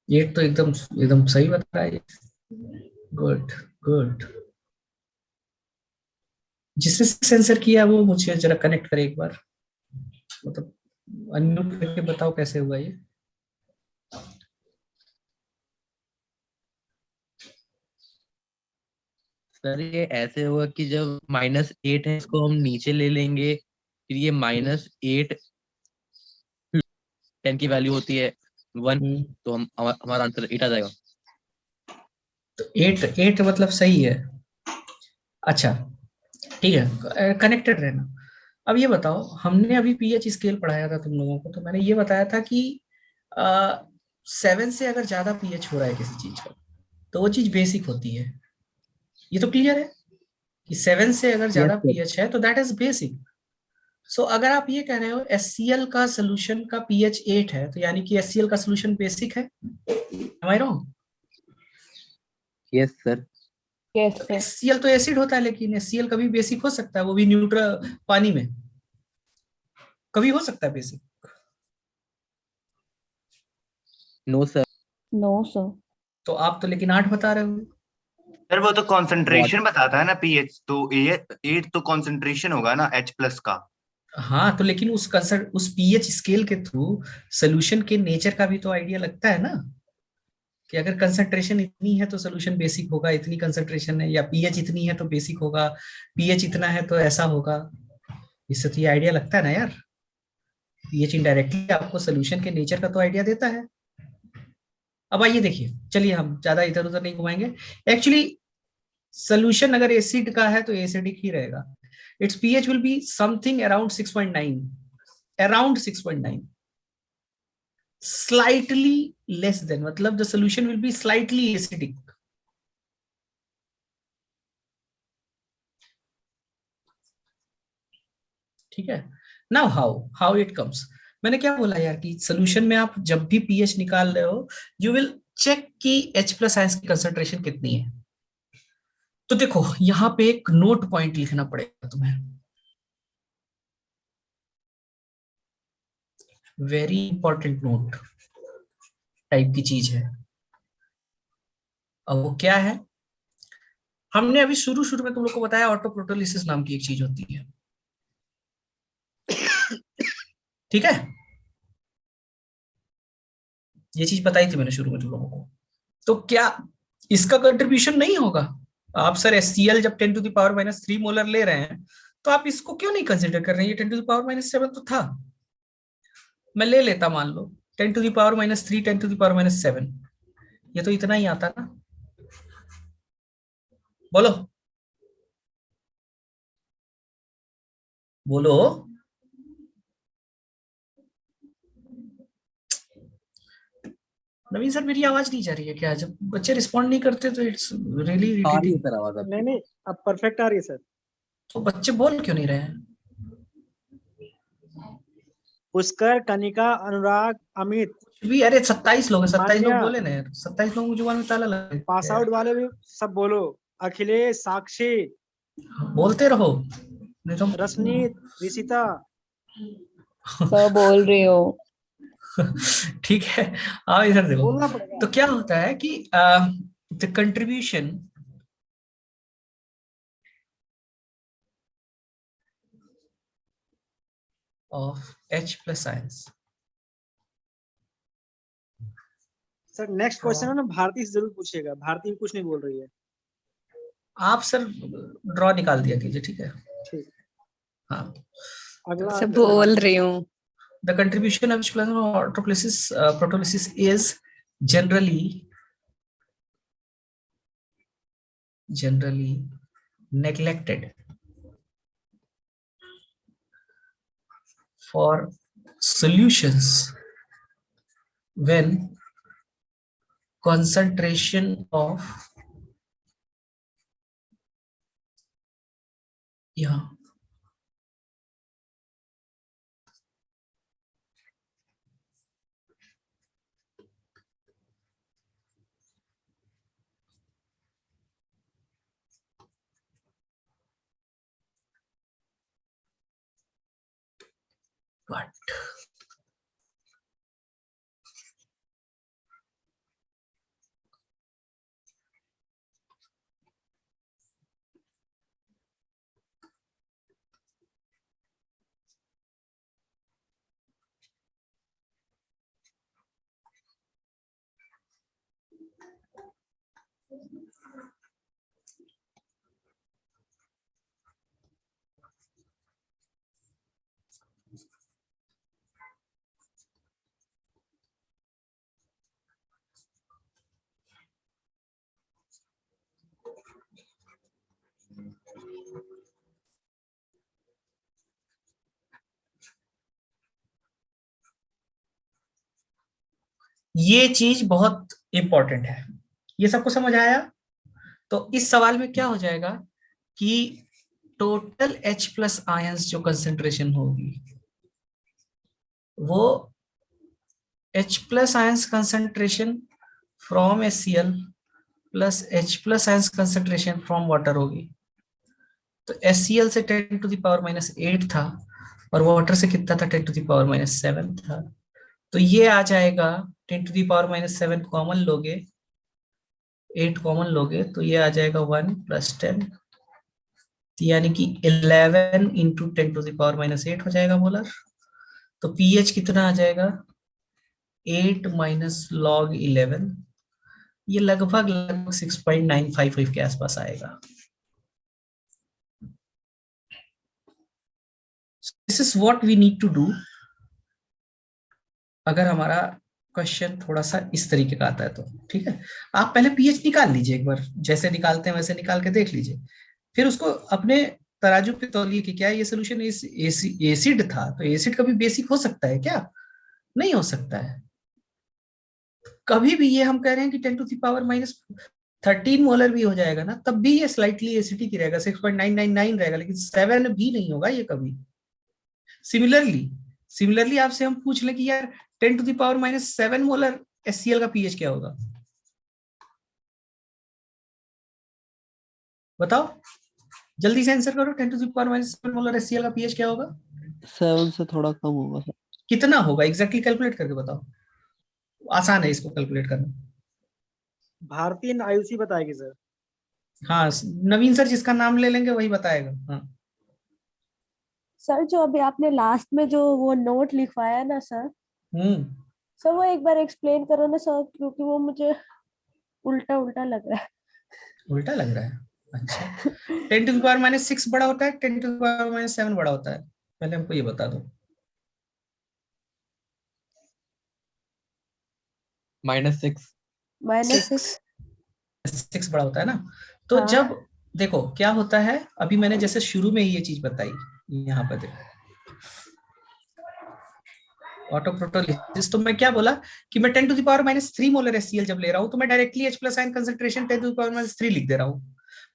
एट तो एकदम एकदम सही बता रहा है। Good good. जिसने सेंसर किया वो मुझे जरा कनेक्ट करे एक बार, मतलब अनम्यूट करके बताओ कैसे हुआ ये। सर ये ऐसे होगा कि जब -8 है इसको हम नीचे ले लेंगे, फिर ये -8 10 की वैल्यू होती है 1, तो हम हमारा आंसर 8 आ जाएगा। तो 8 8 मतलब सही है। अच्छा ठीक है, कनेक्टेड रहना। अब ये बताओ, हमने अभी पीएच स्केल पढ़ाया था तुम लोगों को, तो मैंने ये बताया था कि 7 से अगर ज्यादा पीएच हो रहा है किसी चीज का तो वो चीज बेसिक होती है। ये तो क्लियर है कि 7 से अगर यस ज्यादा सर। पीएच है तो दैट इज बेसिक। सो अगर आप ये कह रहे हो एचसीएल का सोल्यूशन का पीएच 8 है, तो यानी कि एचसीएल का सोल्यूशन बेसिक है। Am I wrong? Yes sir. Yes, sir. HCL तो एसिड होता है, लेकिन एचसीएल कभी बेसिक हो सकता है, वो भी न्यूट्रल पानी में कभी हो सकता है basic. No sir. No, sir. तो आप तो लेकिन 8 बता रहे हो। सर वो तो कंसंट्रेशन बताता है ना पीएच, तो 8 तो कंसंट्रेशन होगा ना H+ का। हाँ तो लेकिन उस पीएच स्केल के थ्रू सोल्यूशन के नेचर का भी तो आइडिया लगता है ना, कि अगर कंसंट्रेशन इतनी है तो सोल्यूशन बेसिक होगा, इतनी कंसंट्रेशन है, या पीएच इतनी है तो बेसिक होगा, पीएच इतना है तो ऐसा होगा। इससे तो ये आइडिया लगता है ना यार। पीएच इनडायरेक्टली आपको सोल्यूशन के नेचर का तो आइडिया देता है। अब आइए देखिए, चलिए हम ज्यादा इधर उधर नहीं घुमाएंगे। एक्चुअली सोल्यूशन अगर एसिड का है तो एसिडिक ही रहेगा। Its pH will be something around 6.9, around 6.9, slightly less than, मतलब the solution will be slightly acidic. ठीक है। Now how how it comes. मैंने क्या बोला यार कि सोल्यूशन में आप जब भी पीएच निकाल रहे हो यू विल चेक कि H+ आयंस की कंसंट्रेशन कितनी है। तो देखो यहाँ पे एक नोट पॉइंट लिखना पड़ेगा तुम्हें, वेरी इंपॉर्टेंट नोट टाइप की चीज है। अब वो क्या है, हमने अभी शुरू शुरू में तुम लोग को बताया ऑटो प्रोटोलिसिस नाम की एक चीज होती है। ठीक है, ये चीज बताई थी मैंने शुरू में तुम लोगों को। तो क्या इसका कंट्रीब्यूशन नहीं होगा? आप सर HCl जब 10⁻³ मोलर ले रहे हैं तो आप इसको क्यों नहीं कंसिडर कर रहे हैं? ये 10⁻⁷ तो था, मैं ले लेता मान लो 10⁻³ 10⁻⁷, ये तो इतना ही आता ना। बोलो बोलो। नवीन सर मेरी आवाज नहीं जा रही है क्या? जब बच्चे रिस्पॉन्ड नहीं करते तो इट्स रियली आ रही है इरिटेटिंग। सर आवाज नहीं आपकी। नहीं, अब परफेक्ट आ रही है सर। तो बच्चे बोल क्यों नहीं रहे हैं? पुष्कर, कनिका, अनुराग, अमित, भी अरे 27 लोग हैं, 27 लोग मान्या, बोले ना यार, 27 लोगों की जुबान में ताला लग पास गया आउट यार। वाले भी सब बोलो। अखिलेश, साक्षी, बोलते रहो नहीं तो रश्मि, ऋषिता। Sir, बोल रही हो। ठीक है। आओ इधर देखो। बोलना पड़ेगा। तो क्या होता है कि the contribution of H+ ions. Sir next question है ना, भारती से जरूर पूछिएगा, भारती भी कुछ नहीं बोल रही है। आप सर ड्रॉ निकाल दिया कीजिए, ठीक है। ठीक, हाँ, अगला सब क्वेश्चन बोल भारती। रही हूँ। the contribution of H+ proteolysis is generally neglected for solutions when concentration of good. ये चीज बहुत इंपॉर्टेंट है। ये सबको समझ आया? तो इस सवाल में क्या हो जाएगा कि टोटल H प्लस आयंस जो कंसेंट्रेशन होगी वो H plus ions concentration from HCl plus H plus ions concentration from water होगी। तो HCl से 10⁻⁸ था और वाटर से कितना था? 10⁻⁷ था। तो ये आ जाएगा 10⁻⁷ कॉमन लोगे, 8 कॉमन लोगे तो ये आ जाएगा 1 + 10, यानी कि 11 × 10⁻⁸ हो जाएगा मोलर। तो पीएच कितना आ जाएगा? 8 - log 11, ये लगभग 6.955 के आसपास आएगा। This is what we need to do अगर हमारा क्वेश्चन थोड़ा सा इस तरीके का आता है तो। ठीक है, आप पहले पीएच निकाल लीजिए एक बार, जैसे निकालते हैं वैसे निकाल के देख लीजिए, फिर उसको अपने तराजू पे तौलिए कि क्या ये सोल्यूशन एसिड था। तो एसिड कभी बेसिक हो सकता है क्या? नहीं हो सकता है। कभी भी ये हम कह रहे हैं कि 10⁻⁻13 मोलर भी हो जाएगा ना, तब भी ये स्लाइटली एसिडिक रहेगा, 6.999 रहेगा, लेकिन 7 भी नहीं होगा ये कभी। सिमिलरली आपसे हम पूछ लें कि यार 10⁻⁻7 मोलर HCl का पीएच क्या होगा? बताओ, जल्दी से आंसर करो। 10⁻⁷ मोलर HCl का पीएच क्या होगा? 7 से थोड़ा कम होगा सर। कितना होगा एग्जैक्टली कैलकुलेट करके बताओ, आसान है इसको कैलकुलेट करना। भारतीय आयुषी बताएगी सर। हाँ, नवीन सर जिसका नाम ले लेंगे वही बताएगा। हाँ सर जो अभी आपने लास्ट में जो वो नोट लिखवाया ना सर, सर वो एक बार एक्सप्लेन करो ना सर, क्योंकि वो मुझे उल्टा उल्टा लग रहा है। उल्टा लग रहा है? अच्छा, 10⁻⁻6 बड़ा होता है, 10⁻⁻7 बड़ा होता है? पहले हमको ये बता दो। -6 6 बड़ा होता है ना। तो हाँ। जब देखो क्या होता है, अभी मैंने जैसे शुरू में ये चीज बताई, यहाँ पर देखो ऑटोप्रोटोलिसिस, तो मैं क्या बोला कि मैं 10⁻³ मोलर HCl जब ले रहा हूं तो मैं directly H plus ion concentration 10⁻³ लिख दे रहा हूं।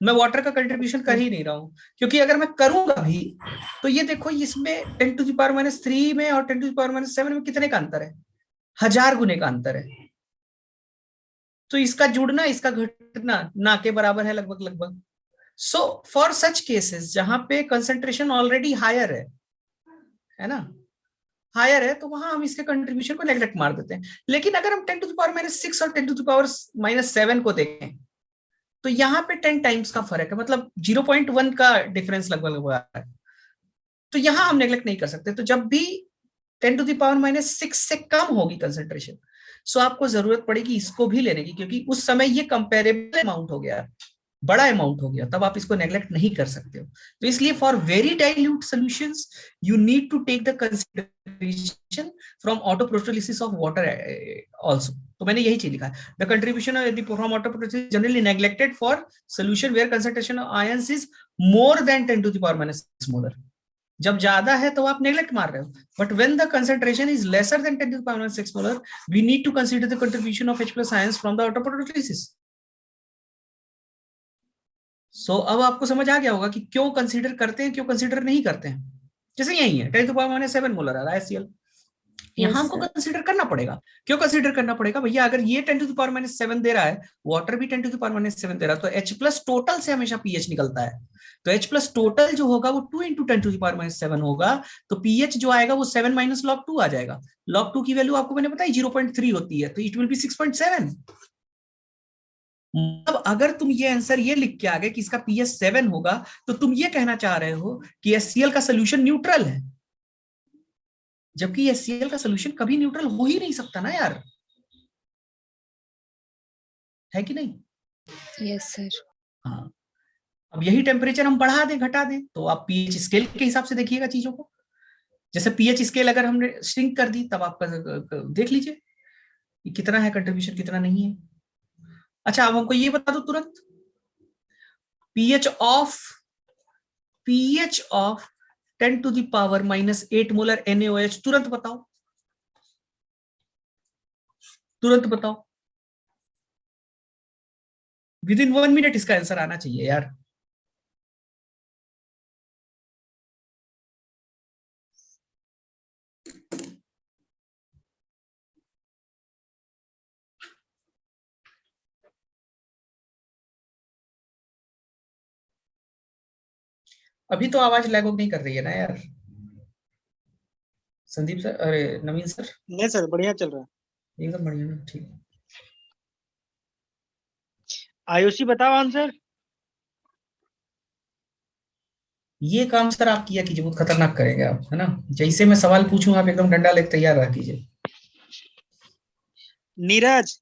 मैं वाटर का कंट्रीब्यूशन कर ही नहीं रहा हूं, क्योंकि अगर मैं करूंगा भी तो ये देखो इसमें 10⁻³ में और 10⁻⁷ में कितने का अंतर है? 1000 गुने का अंतर है। तो इसका जुड़ना इसका घटना ना के बराबर है लगभग। सो फॉर सच केसेस जहां पे कंसेंट्रेशन ऑलरेडी हायर है ना, हायर है, तो वहां हम इसके कंट्रीब्यूशन को नेग्लेक्ट मार देते हैं। लेकिन अगर हम 10⁻⁶ और 10⁻⁻7 को देखें तो यहाँ पे 10 टाइम्स का फर्क है, मतलब 0.1 का डिफरेंस लगभग आ रहा है। तो यहां हम नेग्लेक्ट नहीं कर सकते। तो जब भी 10⁻⁶ से कम होगी कंसेंट्रेशन, सो आपको जरूरत पड़ेगी इसको भी लेने की, क्योंकि उस समय ये कंपेरेबल अमाउंट हो गया, बड़ा अमाउंट हो गया, तब आप इसको नेग्लेक्ट नहीं कर सकते हो। तो इसलिए for very dilute solutions you need to take the consideration from autoprotolysis of water also. तो मैंने यही चीज लिखा है, the contribution from autoprotolysis generally neglected for solution where concentration of ions is more than 10⁻⁻6 molar. जब ज्यादा है तो आप नेग्लेक्ट मार रहे हो, but when the concentration is lesser than 10⁻⁶ molar we need to consider the contribution of H plus ions from the autoprotolysis. So अब आपको समझ आ गया होगा कि क्यों कंसीडर करते हैं, क्यों कंसीडर नहीं करते हैं। जैसे यही है 10⁻⁷ मोलर आ रहा है HCl, यहाँ Yes, हमको sir. कंसीडर करना पड़ेगा। क्यों कंसीडर करना पड़ेगा भैया? अगर ये 10⁻⁷ दे रहा है, वाटर भी 10⁻⁷ दे रहा है, तो H प्लस टोटल से हमेशा pH निकलता है। तो H प्लस टोटल जो होगा वो 2 × 10⁻⁷ होगा, तो pH जो आएगा वो 7 - log2 आ जाएगा। log2 की वैल्यू आपको मैंने बताई 0.3 होती है, तो इट विल बी 6.7। अब अगर तुम ये आंसर ये लिख के आ गए कि इसका pH 7 होगा, तो तुम ये कहना चाह रहे हो कि HCl का सोल्यूशन न्यूट्रल है, जबकि HCl का सोल्यूशन कभी न्यूट्रल हो ही नहीं सकता ना यार, है कि नहीं? Yes sir. हाँ, अब यही टेम्परेचर हम बढ़ा दें घटा दें, तो आप pH स्केल के हिसाब से देखिएगा चीजों को। जैसे pH स्केल अगर हमने श्रिंक कर दी, तब आप देख लीजिए कितना है कंट्रीब्यूशन, कितना नहीं है। अच्छा, अब हमको ये बता दो तुरंत, pH ऑफ 10⁻⁻8 मोलर NaOH, तुरंत बताओ, तुरंत बताओ, विदिन 1 मिनट इसका आंसर आना चाहिए यार। अभी तो आवाज लैग नहीं कर रही है ना यार? संदीप सर, अरे नवीन सर? नहीं सर, बढ़िया चल रहा है, एकदम बढ़िया ना, ठीक। आयुषी बताओ आंसर। ये काम सर आप किया कीजिए, बहुत खतरनाक करेंगे आप, है ना? जैसे मैं सवाल पूछूं आप एकदम डंडा लेके तैयार रह कीजिए। नीरज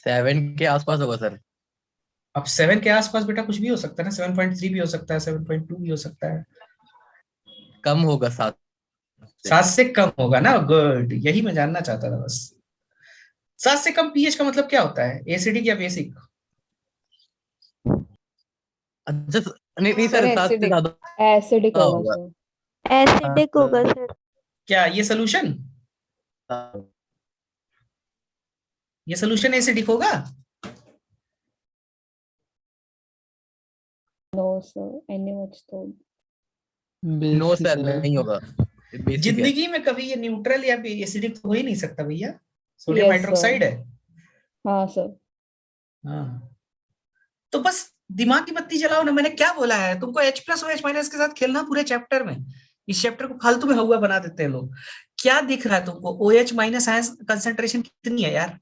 7 के आसपास होगा सर। अब 7 के आसपास बेटा कुछ भी हो सकता है ना, 7.3 भी हो सकता है, 7.2 भी हो सकता है। कम होगा 7 7 से कम होगा ना, गुड, यही मैं जानना चाहता था बस। 7 से कम pH का मतलब क्या होता है? एसिडिक या बेसिक? अच्छा नहीं नहीं सर सर 7 से एसिडिक, ज्यादा एसिडिक होगा होगा। सर। एसिडिक होगा सर। क्या ये सोल्यूशन, ये सोल्यूशन एसिडिक होगा? नो सर, NaOH तो नो बेसिक सर है। नहीं होगा, बेसिक है। जिंदगी में कभी ये न्यूट्रल या एसिडिक तो हो ही नहीं सकता भैया, सोडियम Yes, हाइड्रोक्साइड है। हाँ सर। हाँ, तो बस दिमाग की बत्ती जलाओ ना। मैंने क्या बोला है तुमको? H प्लस और H- के साथ खेलना पूरे चैप्टर में। इस चैप्टर को फालतू में हवा बना देते हैं लोग। क्या दिख रहा है तुमको? OH- आयन कंसंट्रेशन कितनी है यार?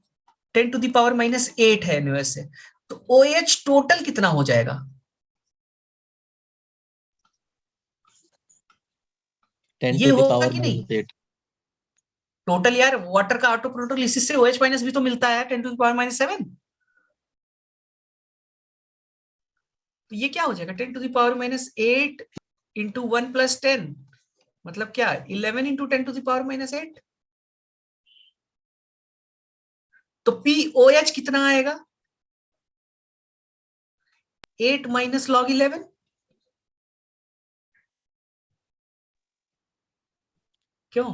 10⁻⁸ है NaOH से, तो OH टोटल कितना हो जाएगा? 10 ये to the होगा power कि नहीं? -8 टोटल यार, वाटर का ऑटो प्रोटोलिसिस से OH- भी तो मिलता है 10⁻⁷। तो ये क्या हो जाएगा? 10⁻⁸ इंटू 1 + 10, मतलब क्या? 11 × 10⁻⁸। तो POH कितना आएगा? 8 - log 11। क्यों?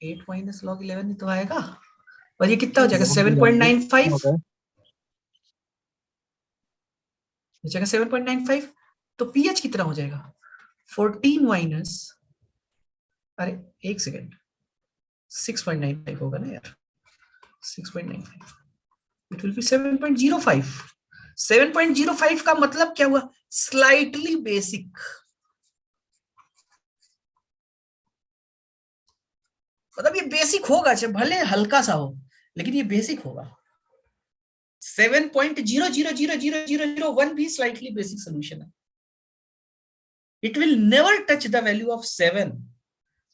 8 - log 11 ही तो आएगा। और ये कितना हो जाएगा? 7.95 हो जाएगा, 7.95। तो pH कितना हो जाएगा? 14 अरे एक सेकेंड, 6.95 होगा ना यार, 6.95, इट विल बी 7.05। 7.05 का मतलब क्या हुआ? स्लाइटली बेसिक, मतलब ये बेसिक होगा, चाहे भले हल्का सा हो, लेकिन ये बेसिक होगा। 7.000001 भी स्लाइटली बेसिक सोल्यूशन है। It will never touch the value of 7।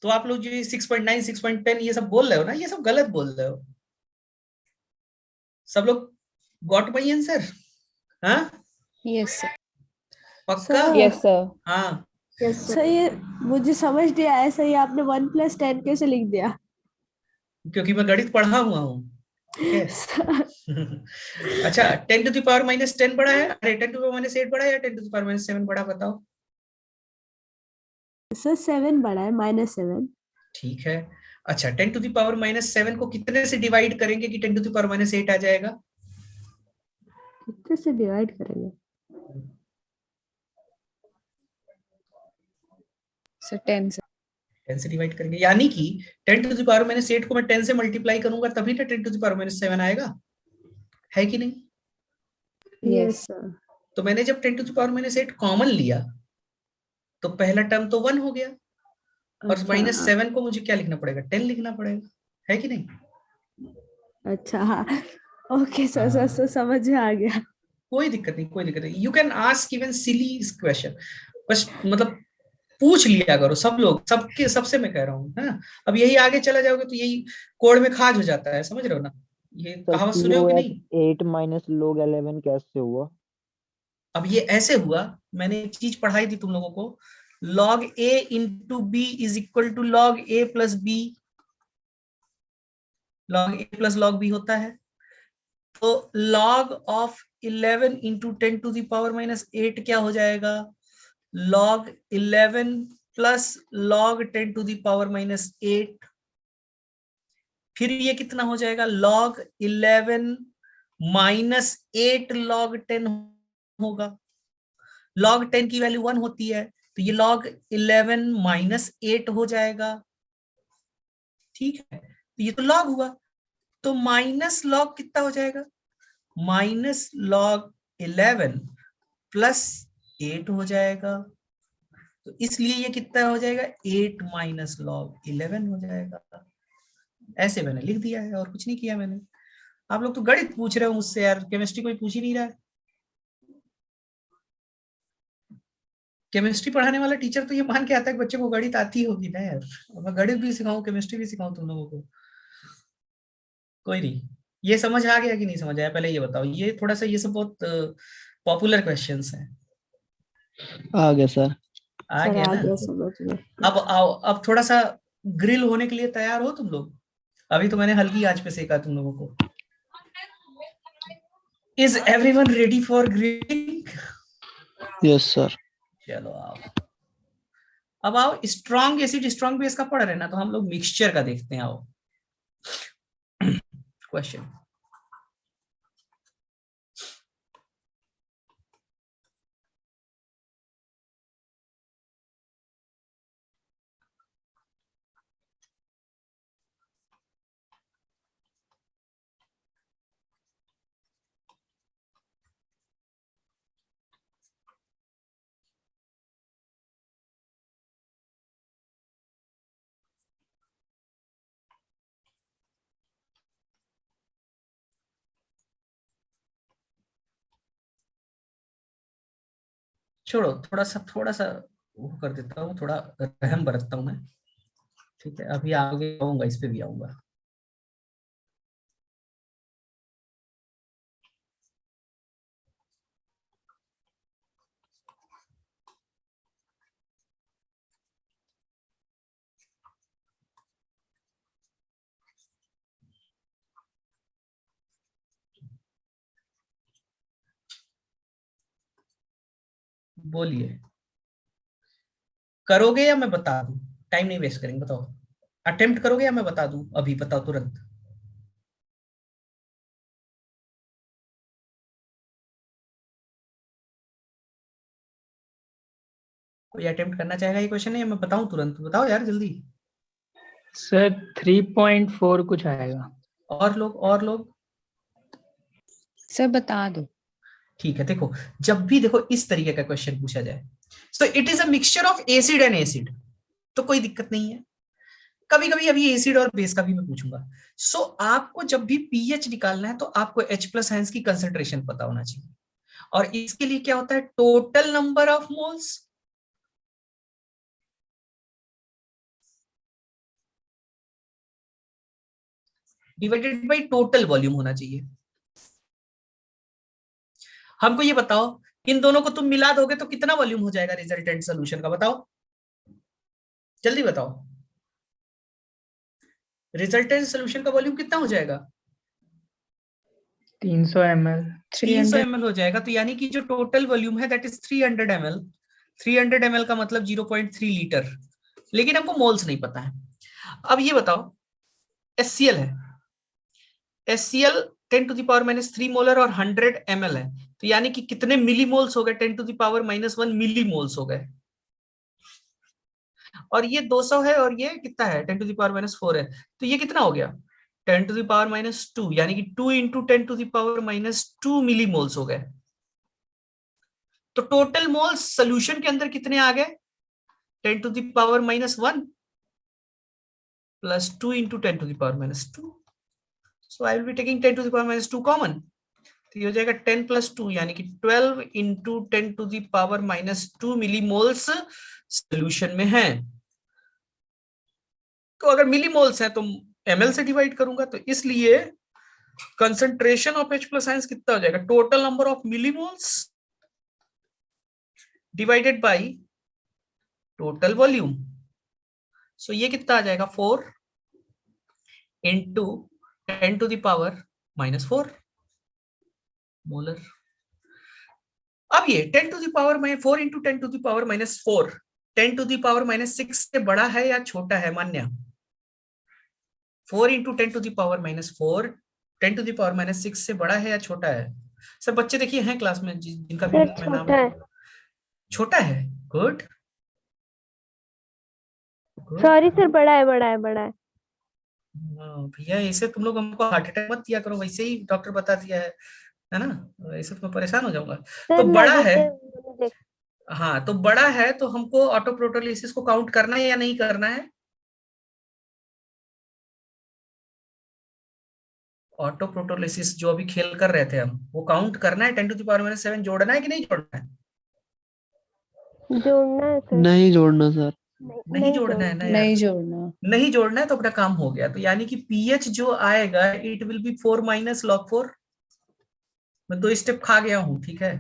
तो आप लोग जो 6.9 6.10 ये सब बोल रहे हो ना, ये सब गलत बोल रहे हो। सब लोग गॉट माय आंसर? हाँ यस सर। पक्का? सर। Yes sir. हाँ, सर ये मुझे समझ नहीं आया सर, ये आपने 1 + 10 कैसे लिख दिया? क्योंकि मैं गणित पढ़ा हुआ हूँ, ठीक है? अच्छा, 10⁻⁻10 बड़ा है, अरे 10⁻⁸ बड़ा है या 10⁻⁷ बड़ा, बताओ? सर 7 बड़ा है, -7। ठीक है। अच्छा, 10⁻⁷ को कितने से डिवाइड करेंगे कि 10⁻⁸ आ जाएगा? कितने से डिवाइड करेंगे? सर 10 सर 10 से डिवाइड करेंगे, यानी कि 10⁻⁸ को मैं 10 से मल्टीप्लाई करूंगा तभी ना 10⁻⁷ आएगा, है कि नहीं? Yes sir. तो मैंने जब 10⁻⁸ कॉमन लिया तो पहला टर्म तो 1 हो गया, और -7 को मुझे क्या लिखना पड़ेगा, 10 लिखना पड़ेगा, है कि नहीं? अच्छा हाँ, ओके सर, सर समझ में आ गया। कोई दिक्कत नहीं, कोई दिक्कत नहीं। You can ask even silly question, बस मतलब पूछ लिया करो, सब लोग, सबके सबसे मैं कह रहा हूँ, है ना? अब यही आगे चला जाओगे तो यही कोड में खाज हो जाता है, समझ रहे हो ना? ये कहावत सुने हो कि नहीं? 8 माइनस log 11 कैसे हुआ? अब ये ऐसे हुआ, मैंने एक चीज पढ़ाई थी तुम लोगों को, log a into b is equal to log a plus b, log a plus log b होता है। तो log ऑफ 11 इंटू 10⁻⁻8 क्या हो जाएगा, log 11 प्लस log 10⁻⁻8, फिर ये कितना हो जाएगा, log 11 माइनस 8 log 10 होगा। log 10 की वैल्यू 1 होती है, तो ये log 11 माइनस 8 हो जाएगा, ठीक है? तो ये तो log हुआ, तो माइनस log कितना हो जाएगा, माइनस log 11 प्लस 8 हो जाएगा। तो इसलिए ये कितना हो जाएगा, 8 माइनस log 11 हो जाएगा। ऐसे मैंने लिख दिया है, और कुछ नहीं किया मैंने। आप लोग तो गणित पूछ रहे हो मुझसे यार, केमिस्ट्री कोई पूछ ही नहीं रहा है। केमिस्ट्री पढ़ाने वाला टीचर तो ये मान के आता है कि बच्चे को गणित आती होगी ना यार। मैं गणित भी सिखाऊं, केमिस्ट्री भी सिखाऊं तुम लोगों को, कोई नहीं। ये समझ आ गया कि नहीं समझ आया, पहले ये बताओ। ये थोड़ा सा, ये सब बहुत पॉपुलर क्वेश्चंस हैं। आ गया सर। आ गया ना? समझ में। अब आओ, अब थोड़ा सा ग्रिल होने के लिए तैयार हो तुम लोग? अभी तो मैंने हल्की आंच पे सेका तुम लोगों को। Is everyone ready for grilling? Yes sir. चलो आओ, अब आओ, स्ट्रॉन्ग एसिड स्ट्रॉन्ग बेस का पढ़ रहे ना, तो हम लोग मिक्सचर का देखते हैं। आओ क्वेश्चन, छोड़ो, थोड़ा सा वो कर देता हूँ, थोड़ा रहम बरतता हूँ मैं, ठीक है? अभी आगे आऊंगा, इस पे भी आऊंगा। बोलिए, करोगे या मैं बता दूं? टाइम नहीं वेस्ट करेंगे, बताओ। अटेम्प्ट करोगे या मैं बता दूं? अभी बताओ तुरंत। कोई अटेम्प्ट करना चाहेगा ये क्वेश्चन? है या मैं बताऊं तुरंत? बताओ यार जल्दी। सर 3.4 कुछ आएगा। और लोग, और लोग? सर बता दो। ठीक है, देखो, जब भी देखो इस तरीके का क्वेश्चन पूछा जाए, so it is a mixture of acid and acid, तो कोई दिक्कत नहीं है। कभी कभी अभी एसिड और बेस का भी मैं पूछूंगा। सो आपको जब भी पीएच निकालना है तो आपको H+ आयंस की कंसंट्रेशन पता होना चाहिए, और इसके लिए क्या होता है, total number of moles divided by total volume होना चाहिए। हमको ये बताओ, इन दोनों को तुम मिला दोगे तो कितना वॉल्यूम हो जाएगा रिजल्टेंट सोल्यूशन का? बताओ जल्दी बताओ, रिजल्टेंट सोल्यूशन का वॉल्यूम कितना हो जाएगा? 300 ml। 300 ml हो जाएगा। तो यानी कि जो टोटल वॉल्यूम है दैट इज 300 ml। 300 ml का मतलब 0.3 लीटर, लेकिन हमको मोल्स नहीं पता है। अब ये बताओ, HCl है, HCl 10⁻³ मोलर और 100 ml है, तो यानी कि कितने मिली मोल्स हो गए? 10⁻⁻1 मिली मोल्स हो गए। और ये 200 है और ये कितना है 10 टू द पावर माइनस 4 है, तो ये कितना हो गया 10 टू द पावर माइनस 2, यानी कि 2 into 10 to the power minus 2 milli moles हो गए। तो टोटल मोल्स सोल्यूशन के अंदर कितने आ गए 10 to the power minus 1 plus 2 into 10 to the power minus 2। So I will be taking 10 to the power minus 2 common, तो ये हो जाएगा 10 प्लस 2 यानी कि 12 into 10 to the power minus 2 milli moles solution में है। तो अगर मिली मोल्स है तो ml से डिवाइड करूंगा, तो इसलिए concentration of H plus ions कितना हो जाएगा total number of millimoles divided by total volume. So ये कितना आ जाएगा 4 into 10 to the power minus 4 molar. अब ये 10 to the power 4 into 10 to the power minus 4 10 to the power minus 6 से बड़ा है या छोटा है Manya? 4 into 10 to the power minus 4 10 to the power minus 6 से बड़ा है या छोटा है? सब बच्चे देखिए हैं क्लास में जिनका भी सर मैं नाम छोटा है। छोटा है। गुड, सॉरी सर, बड़ा है बड़ा है बड़ा है। भैया ऐसे तुम लोग हमको हार्ट अटैक मत दिया करो, वैसे ही डॉक्टर बता दिया है ना, ऐसे तो मैं परेशान हो जाऊंगा। सर तो बड़ा है, नेगेटिव मैंने हाँ तो बड़ा है तो हमको ऑटोप्रोटोलिसिस को काउंट करना है या नहीं करना है? ऑटोप्रोटोलिसिस जो अभी खेल कर रहे थे हम, वो काउंट करना है 10 टू द पावर माइनस 7 जोड़ना है कि नहीं जोड़ना है? जोड़ना है सर। नहीं जोड़ना सर। नहीं जोड़ना है ना यार, नहीं जोड़ना। नहीं जोड़ना है तो अपना काम हो गया। तो यानी कि पीएच जो आएगा it will B 4 minus log 4। मैं 2 स्टेप खा गया हूँ, ठीक है,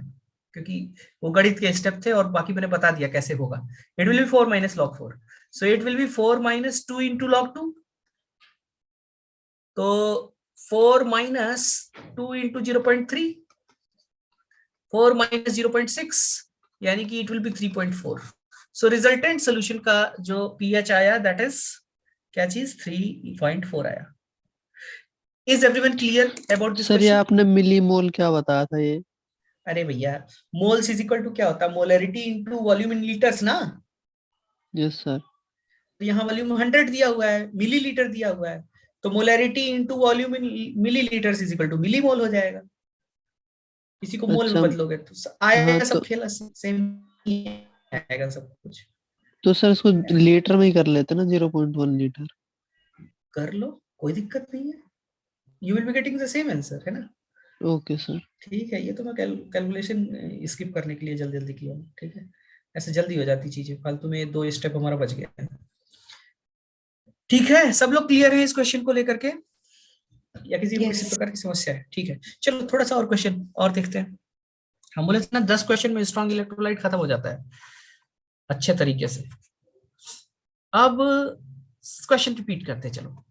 क्योंकि वो गणित के स्टेप थे और बाकी मैंने बता दिया कैसे होगा। It will B 4 minus log 4, so it will B 4 minus 2 into log 2। तो 4 माइनस 2 इंटू 0.3, 4 माइनस 0.6 यानी कि it will B 3.4। So resultant solution का जो पीएच आया दैट इज क्या चीज 3.4 आया। Is everyone clear about this sir ये क्वेश्चन? आपने मिली मोल क्या बताया था ये? अरे भैया मोल्स इज इक्वल टू क्या होता है molarity into volume in litres ना। Yes sir. तो यहाँ वॉल्यूम 100 दिया हुआ है, मिलीलीटर दिया हुआ है, तो molarity into volume in millilitres is equal to millimole हो जाएगा। इसी को मोल में अच्छा, बदलोगे तो आएगा हाँ सब खेल सेम आएगा सब कुछ। तो सर इसको लीटर में ही कर लेते ना 0.1 लीटर। कर लो, कोई दिक्कत नहीं है, you will be getting the same answer, है ना। Okay sir. ठीक है, ये तो मैं कैलकुलेशन स्किप करने के लिए जल्दी जल्दी किया हूँ, ठीक है, ऐसे जल्दी हो जाती चीजें, फालतू में 2 स्टेप हमारा बच गया। ठीक है, सब लोग क्लियर है इस क्वेश्चन को लेकर के या किसी को किसी Yes. प्रकार की समस्या है? ठीक है, चलो थोड़ा सा और क्वेश्चन और देखते हैं। हम बोले थे ना 10 क्वेश्चन में स्ट्रॉन्ग इलेक्ट्रोलाइट खत्म हो जाता है अच्छे तरीके से। अब क्वेश्चन रिपीट करते हैं, चलो।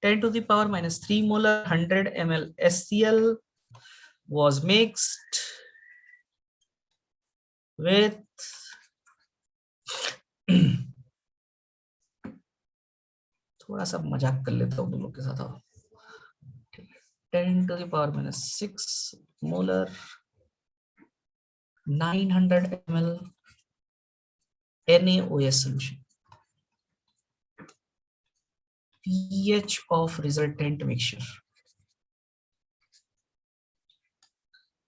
10 to the power minus 3 molar 100 ml HCl was mixed with थोड़ा सा मजाक कर लेता हूँ तुम लोग के साथ। 10 to the power minus 6 molar 900 ml NaOH solution. pH of resultant mixture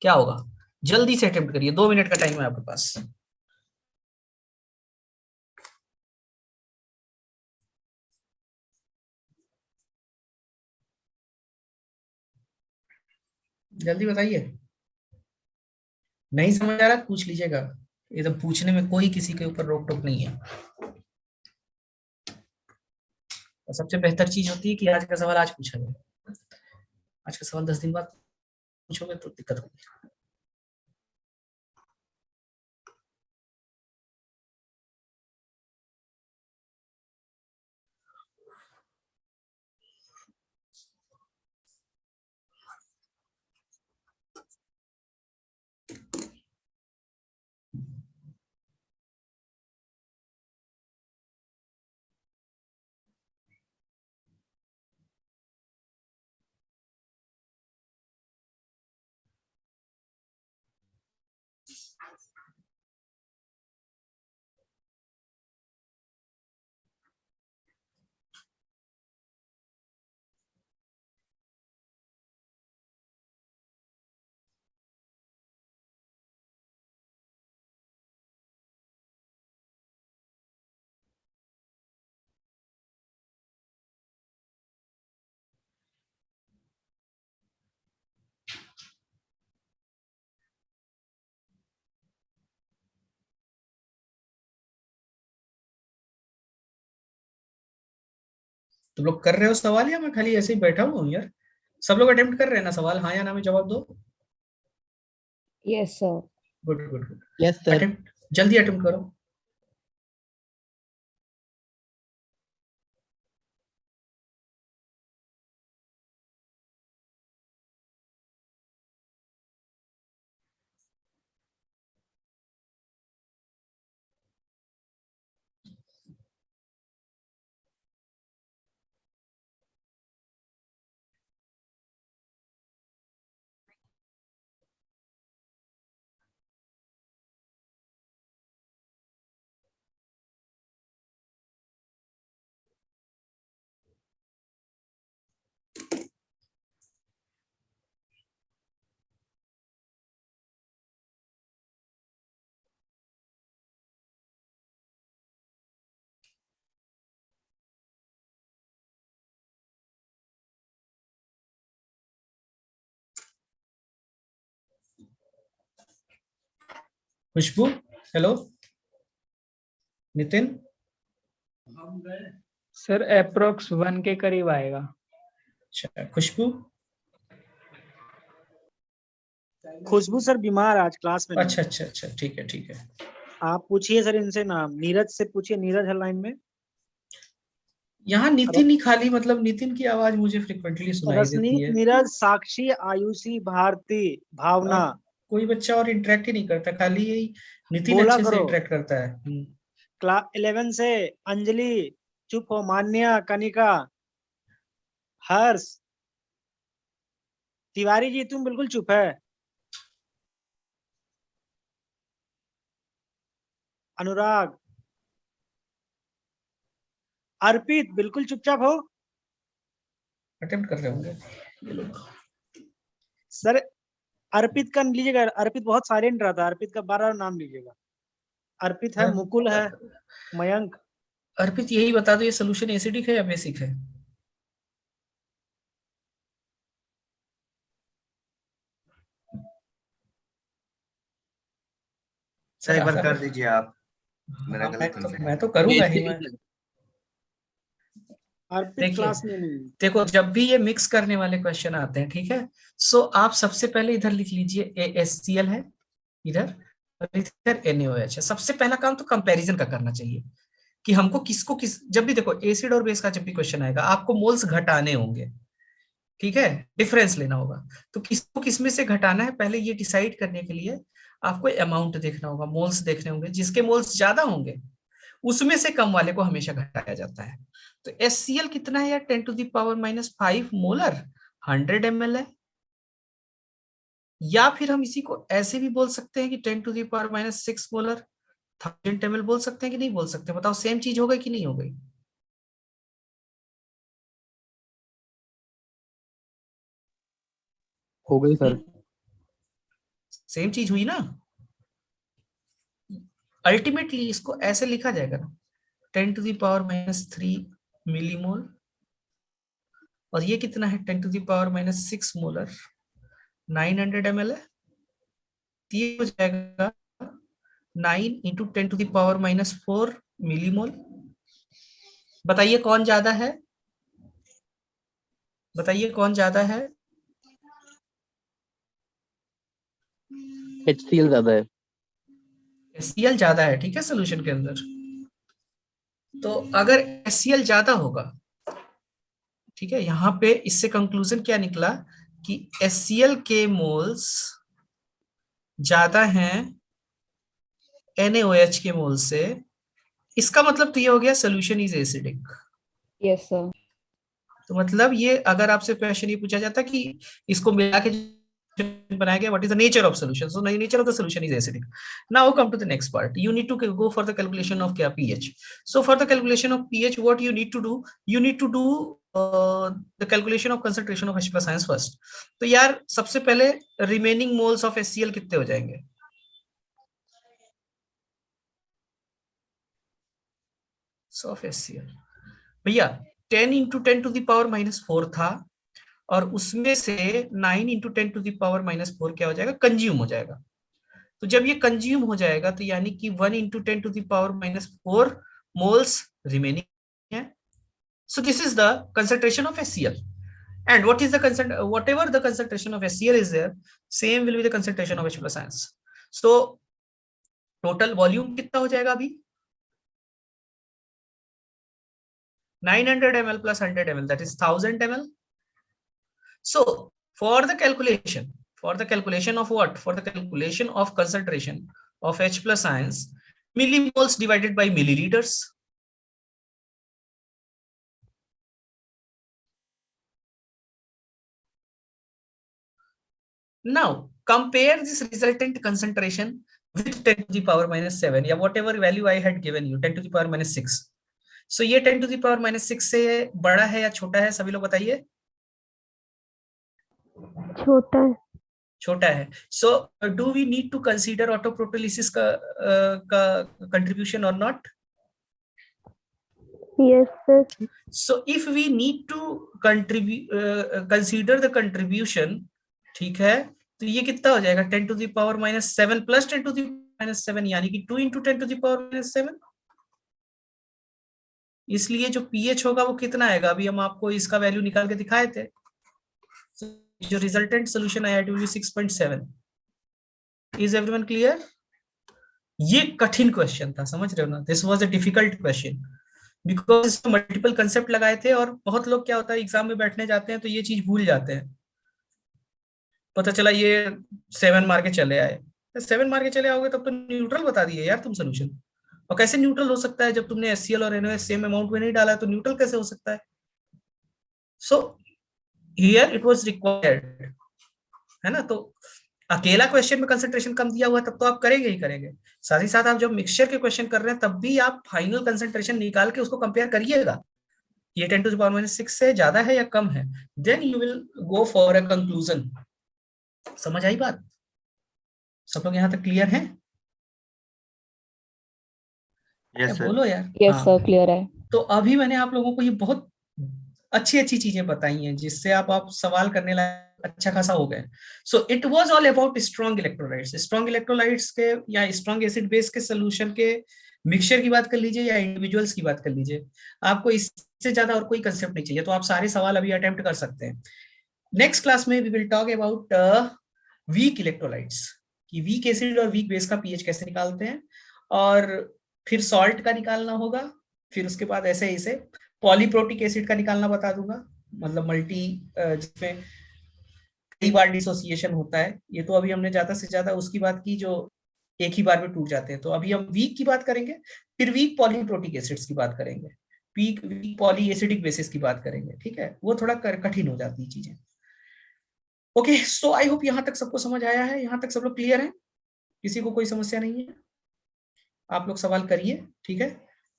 क्या होगा? जल्दी से अटेम्प्ट करिए, 2 मिनट का टाइम है आपके पास। जल्दी बताइए, नहीं समझ आ रहा पूछ लीजिएगा, एकदम पूछने में कोई किसी के ऊपर रोक टोक नहीं है। और सबसे बेहतर चीज होती है कि आज का सवाल आज पूछा जाए, आज का सवाल 10 दिन बाद पूछोगे तो दिक्कत होगी। तुम लोग कर रहे हो सवाल या मैं खाली ऐसे ही बैठा हुआ हूँ यार? सब लोग अटेम्प्ट कर रहे हैं ना सवाल? हाँ या ना में जवाब दो। Yes, sir. Good good good. Yes sir. Attempt, जल्दी अटेम्प्ट करो। खुशबू, हेलो। नितिन, सर अप्रोक्स 1 के करीब आएगा। अच्छा खुशबू। खुशबू सर बीमार आज क्लास में नहीं अच्छा है। अच्छा अच्छा, ठीक है ठीक है। आप पूछिए सर इनसे नाम, नीरज से पूछिए, नीरज है लाइन में। यहाँ नितिन ही खाली, मतलब नितिन की आवाज मुझे फ्रिक्वेंटली सुनाई रसनी, देती है। नीरज, साक्षी, आयुषी, भारती, भावना। और कोई बच्चा और इंटरेक्ट ही नहीं करता, खाली यही नितिन बोला अच्छे से करो। इंटरेक्ट करता है। क्लास 11 से अंजलि, चुप हो, मान्या, कनिका, हर्ष, तिवारी जी तुम बिल्कुल चुप है, अनुराग, अर्पित बिल्कुल चुपचाप हो। अटेम्प्ट कर रहे होंगे ये लोग। सर अर्पित का लीजिएगा, अर्पित बहुत साइलेंट रहता है, अर्पित का बार नाम लीजिएगा। अर्पित है, मुकुल है, मयंक। अर्पित यही बता दो, ये सोल्यूशन एसिडिक है या बेसिक है? सर एक बार कर दीजिए आप, मेरा हाँ, गलत नहीं है। मैं तो करूंगा ही। मैं अर्पित देखिए, क्लास में नहीं। देखो जब भी ये मिक्स करने वाले क्वेश्चन आते हैं, ठीक है, सो आप सबसे पहले इधर लिख लीजिए ASCl है इधर, और इधर NaOH है। सबसे पहला काम तो कंपैरिजन का करना चाहिए कि हमको किसको किस, जब भी देखो एसिड और बेस का जब भी क्वेश्चन आएगा आपको मोल्स घटाने होंगे, ठीक है, डिफरेंस लेना होगा। तो किसको किसमें से घटाना है, पहले ये डिसाइड करने के लिए आपको अमाउंट देखना होगा, मोल्स देखने होंगे। जिसके मोल्स ज्यादा होंगे उसमें से कम वाले को हमेशा घटाया जाता है। तो HCl कितना है यार, 10⁻⁵ मोलर 100 ml है। या फिर हम इसी को ऐसे भी बोल सकते हैं कि 10⁻⁶ मोलर 1000 ml बोल सकते हैं कि नहीं बोल सकते? बताओ सेम चीज हो गई कि नहीं हो गई? हो गई सर। सेम चीज हुई ना। अल्टीमेटली इसको ऐसे लिखा जाएगा ना, 10⁻³ मिलीमोल, और ये कितना है 10⁻⁶ मोलर 900 ml है। तो ये हो जाएगा 9 × 10⁻⁴ मिलीमोल। बताइए कौन ज्यादा है, बताइए कौन ज्यादा है? HCl ज्यादा है। HCl ज्यादा है, ठीक है, सोल्यूशन के अंदर। तो अगर HCl ज्यादा होगा, ठीक है, यहाँ पे इससे कंक्लूजन क्या निकला कि HCl के मोल्स ज्यादा हैं NaOH के मोल से। इसका मतलब तो ये हो गया solution is acidic. Yes, sir. तो मतलब ये अगर आपसे क्वेश्चन ये पूछा जाता कि इसको मिला के बनाया गया, what is the nature of solution, so nature of the solution is acidic. Now come to the next part, you need to go for the calculation of क्या pH। So for the calculation of pH what you need to do, you need to do the calculation of concentration of H+ ions first. तो यार सबसे पहले remaining moles of HCl कितने हो जाएंगे? Of HCl भैया 10 × 10⁻⁴ था, और उसमें से 9 × 10⁻⁴ क्या हो जाएगा, कंज्यूम हो जाएगा। तो जब ये कंज्यूम हो जाएगा तो यानी कि 1 × 10⁻⁴ मोल्स रिमेनिंग है, So this is the concentration of HCl. And what is the whatever the concentration of HCl is there, same will be the concentration of H plus ions. So total volume कितना हो जाएगा अभी? 900 ml plus 100 ml, that is 1000 ml. So for the calculation of what? For the calculation of concentration of H plus ions, millimoles divided by milliliters. Now compare this resultant concentration with 10 to the power minus 7 या whatever value I had given you, 10 to the power minus 6. So ये 10 to the power minus 6 से बड़ा है या छोटा है? सभी लोग बताइए। छोटा है। छोटा है। So do we need to consider autoprotolysis का contribution or not? Yes sir. So if we need to consider the contribution, ठीक है, तो ये कितना हो जाएगा? 10 to the power minus 7 plus 10 to the minus 7, यानी कि 2 into 10 to the power minus 7. इसलिए जो pH होगा वो कितना आएगा? अभी हम आपको इसका वैल्यू निकाल के दिखाए थे। जो रिजल्टेंट सोल्यूशन आया it will be 6.7. Is everyone clear? ये कठिन क्वेश्चन था, समझ रहे हो ना? This was a difficult question because इसमें मल्टीपल कंसेप्ट लगाए थे और बहुत लोग क्या होता है एग्जाम में बैठने जाते हैं तो ये चीज भूल जाते हैं। पता चला ये 7 मार के चले आए, 7 मार के चले आओगे तब तो न्यूट्रल बता दिए यार तुम सोल्यूशन। और कैसे न्यूट्रल हो सकता है जब तुमने HCl और NaOH सेम अमाउंट में नहीं डाला है, तो न्यूट्रल कैसे हो सकता है? So here it was required, है ना? तो अकेला क्वेश्चन में कंसंट्रेशन कम दिया हुआ तब तो आप करेंगे ही करेंगे, साथ ही साथ आप जब मिक्सचर के क्वेश्चन कर रहे हैं तब भी आप फाइनल कंसंट्रेशन निकाल के उसको कंपेयर करिएगा, ये 10 to the power minus 6 से ज्यादा है या कम है, then you will go for a conclusion. समझ आई बात? सब लोग यहाँ तक क्लियर हैं? Yes sir. बोलो यार। यस हाँ। सर क्लियर है। तो अभी मैंने आप लोगों को ये बहुत अच्छी अच्छी चीजें बताई हैं जिससे आप सवाल करने लायक अच्छा खासा हो गए। So it was all about strong electrolytes. Strong electrolytes के या स्ट्रॉन्ग एसिड बेस के सोल्यूशन के मिक्सचर की बात कर लीजिए या इंडिविजुअल्स की बात कर लीजिए, आपको इससे ज्यादा और कोई कंसेप्ट नहीं चाहिए, तो आप सारे सवाल अभी अटेम्प्ट कर सकते हैं। नेक्स्ट क्लास में we will talk about weak electrolytes, कि वीक एसिड और वीक बेस का पीएच कैसे निकालते हैं, और फिर सॉल्ट का निकालना होगा, फिर उसके बाद ऐसे ऐसे पॉलीप्रोटिक एसिड का निकालना बता दूंगा, मतलब मल्टी जिसमें कई बार डिसोसिएशन होता है। ये तो अभी हमने ज्यादा से ज्यादा उसकी बात की जो एक ही बार में टूट जाते हैं, तो अभी हम वीक की बात करेंगे, फिर वीक पॉलीप्रोटिक एसिड्स की बात करेंगे, वीक पॉली एसिडिक बेसिस की बात करेंगे। ठीक है, वो थोड़ा कठिन हो जाती है चीजें। ओके, सो आई होप यहाँ तक सबको समझ आया है, यहाँ तक सब लोग क्लियर हैं, किसी को कोई समस्या नहीं है? आप लोग सवाल करिए। ठीक है,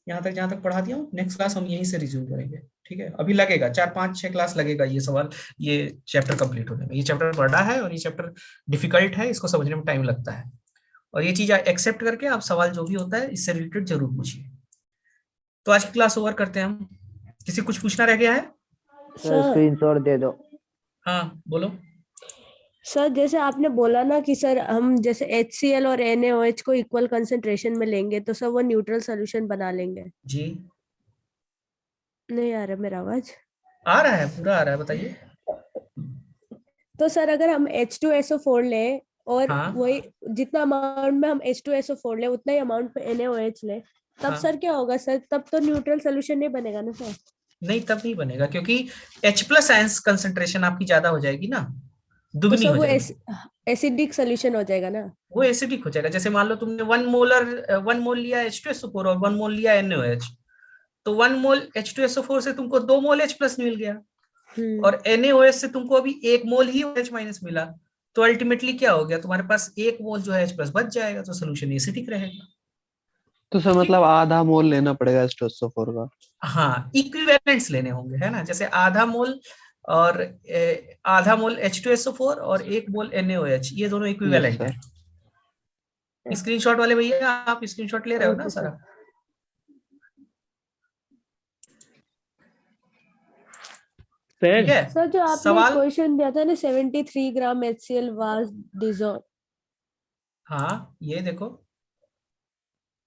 यहाँ तक जहाँ तक पढ़ा दिया हूँ, नेक्स्ट क्लास हम यहीं से रिज्यूम करेंगे। ठीक है, अभी लगेगा 4-5-6 क्लास लगेगा ये सवाल, ये चैप्टर कंप्लीट होने में। ये चैप्टर बड़ा है और ये चैप्टर डिफिकल्ट है, इसको समझने में टाइम लगता है, और ये चीज एक्सेप्ट करके आप सवाल जो भी होता है इससे रिलेटेड जरूर पूछिए। तो आज की क्लास ओवर करते हैं हम। किसी कुछ पूछना रह गया है? सर स्क्रीनशॉट दे दो। हाँ बोलो। सर जैसे आपने बोला ना कि सर हम जैसे HCl और NaOH को इक्वल कंसंट्रेशन में लेंगे तो सर वो न्यूट्रल सॉल्यूशन बना लेंगे जी। नहीं आ रहा मेरा आवाज? आ रहा है, पूरा आ रहा है, बताइए। तो सर अगर हम H2SO4 लें और हाँ। वही जितना अमाउंट में हम H2SO4 लें उतना ही अमाउंट में NaOH लें, तब हाँ। सर क्या होगा सर? तब तो न्यूट्रल सॉल्यूशन नहीं बनेगा ना सर? नहीं, तब नहीं बनेगा, क्योंकि H+ आयंस कंसंट्रेशन आपकी ज्यादा हो जाएगी ना, तो दुगनी सर हो वो जाएगी। एसिडिक सॉल्यूशन हो जाएगा ना? वो एसिडिक हो जाएगा। जैसे मान लो तुमने 1 मोल लिया H2SO4 और 1 मोल लिया NaOH, तो 1 मोल H2SO4 से तुमको 2 मोल H+ मिल गया, और NaOH से तुमको अभी 1 मोल ही H- मिला, तो अल्टीमेटली क्या हो गया, तुम्हारे पास 1 मोल जो है H+ बच जाएगा, तो सोल्यूशन एसिडिक रहेगा। तो सर मतलब आधा मोल लेना पड़ेगा H2SO4 का? हाँ, इक्विवेलेंट्स लेने होंगे, है ना, जैसे आधा मोल और आधा मोल H2SO4 और 1 मोल NaOH, ये दोनों इक्विवेलेंट है। स्क्रीनशॉट वाले भैया, आप स्क्रीनशॉट ले रहे हो ना सारा? ठीक है सर जो आपने सवाल। क्वेश्चन दिया था ना 73 ग्राम HCl was dissolved, हाँ ये देखो,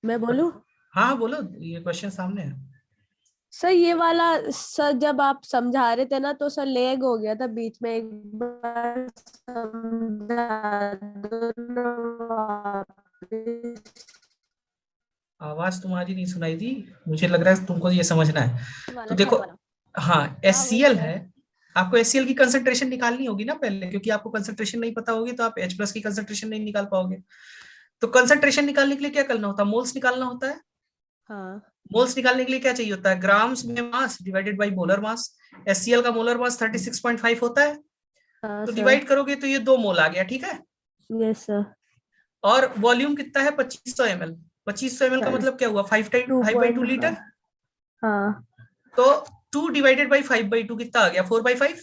मैं बोलूं? हाँ बोलो, ये क्वेश्चन सामने है। सर ये वाला सर जब आप समझा रहे थे ना तो सर लेग हो गया था बीच में, एक बार समझा दो ना वापस। आवाज तुम्हारी नहीं सुनाई दी, मुझे लग रहा है तुमको ये समझना है। तो वाला देखो, वाला। हाँ वही HCl सर। है, आपको HCl की कंसंट्रेशन निकालनी होगी ना पहले, क्योंकि आपको कंसंट्रेशन नहीं पता होगी तो आप H+ की कंसंट्रेशन नहीं निकाल पाओगे। तो कंसंट्रेशन निकालने के लिए क्या करना होता है, मोल्स निकालना होता है। हाँ मोल्स निकालने के लिए क्या चाहिए होता है, ग्राम्स में mass divided by molar mass. HCl का मोलर मास 36.5 होता है, हाँ तो सर। डिवाइड करोगे तो ये 2 मोल आ गया, ठीक है। Yes sir. और वॉल्यूम कितना है, 2500 ml। 2500 ml का मतलब क्या हुआ, 5/2 लीटर। हाँ तो 2 डिवाइडेड बाई 5/2 कितना आ गया, 4/5।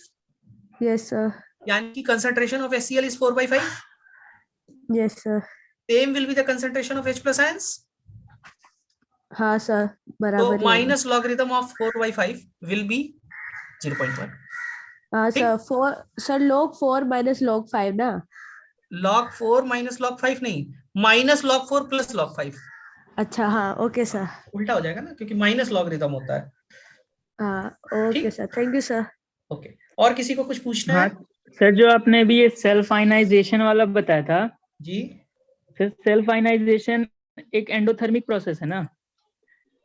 Yes sir. यानी कि concentration of HCl is 4/5। Yes sir. Same will be the concentration of H+ ions. हाँ सर तो बराबर ही होगा। Minus logarithm of 4/5 will be 0.1। हाँ ठीक, sir 4 sir log 4 minus log 5 ना। log 4 माइनस log 5 नहीं, माइनस log 4 प्लस log 5। अच्छा हाँ ओके सर। उल्टा हो जाएगा ना, क्योंकि माइनस लॉगरिथम होता है। हाँ ओके ठीक, sir, thank you sir. Okay. और किसी को कुछ पूछना हाँ है सर, जो आपने भी ये सेल्फ आयनाइजेशन वाला बताया था, जी। सर सेल्फ आयनाइजेशन एक एंडोथर्मिक प्रोसेस है ना?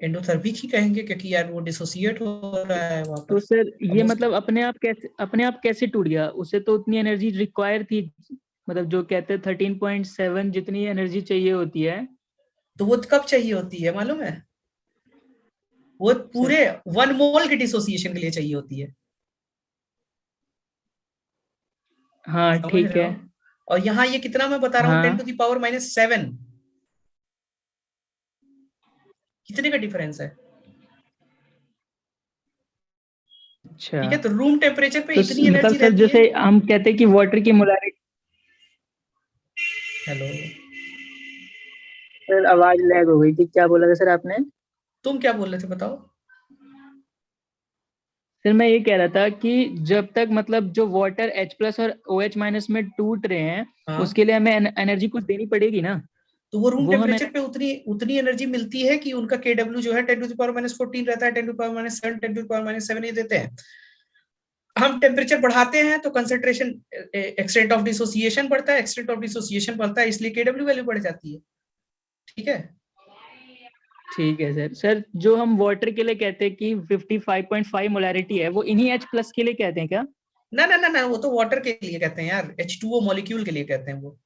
एंडोथर्मिक ही कहेंगे, क्योंकि यार वो डिसोसिएट हो रहा है वहां तो पर। सर अब ये उस मतलब अपने आप कैसे टूट गया? उसे तो उतनी एनर्जी रिक्वायर थी, मतलब जो कहते हैं 13.7 जितनी एनर्जी चाहिए होती है। तो वो कब चाहिए होती है मालूम है, वो सर पूरे 1 मोल के डिसोसिएशन के लिए चाहिए होती है। हाँ समझ ठीक रहे है। हो। और यहाँ ये कितना मैं बता रहा हूँ, हाँ 10⁻⁻7। कितने का डिफरेंस है। अच्छा, ठीक है, तो रूम टेम्परेचर पे तो इतनी मतलब एनर्जी सर रहती है। जैसे हम कहते हैं कि वाटर की मोलारिटी। हेलो, सर आवाज लैग हो गई थी, क्या बोला था सर आपने? तुम क्या बोल रहे थे बताओ। सर मैं ये कह रहा था कि जब तक मतलब जो वाटर H+ और OH- में टूट रहे हैं, हाँ, उसके लिए हमें एनर्जी कुछ देनी पड़ेगी ना। तो वो रूम वो हमें टेम्परेचर पे उतनी उतनी एनर्जी मिलती है कि उनका KW जो है 10⁻14 रहता है, 10⁻7, 10⁻7 ये देते हैं। हम टेम्परेचर बढ़ाते हैं तो कंसंट्रेशन, एक्सटेंट ऑफ डिसोसिएशन बढ़ता है, एक्सटेंट ऑफ डिसोसिएशन बढ़ता है, इसलिए KW वैल्यू बढ़ जाती है। ठीक है, ठीक है सर। सर जो हम वाटर के लिए कहते हैं कि 55.5 मोलैरिटी है, वो इन्हीं H+ के लिए कहते हैं क्या? ना ना ना ना, वो तो वाटर के लिए कहते हैं यार, H2O मॉलिक्यूल के लिए कहते हैं वो।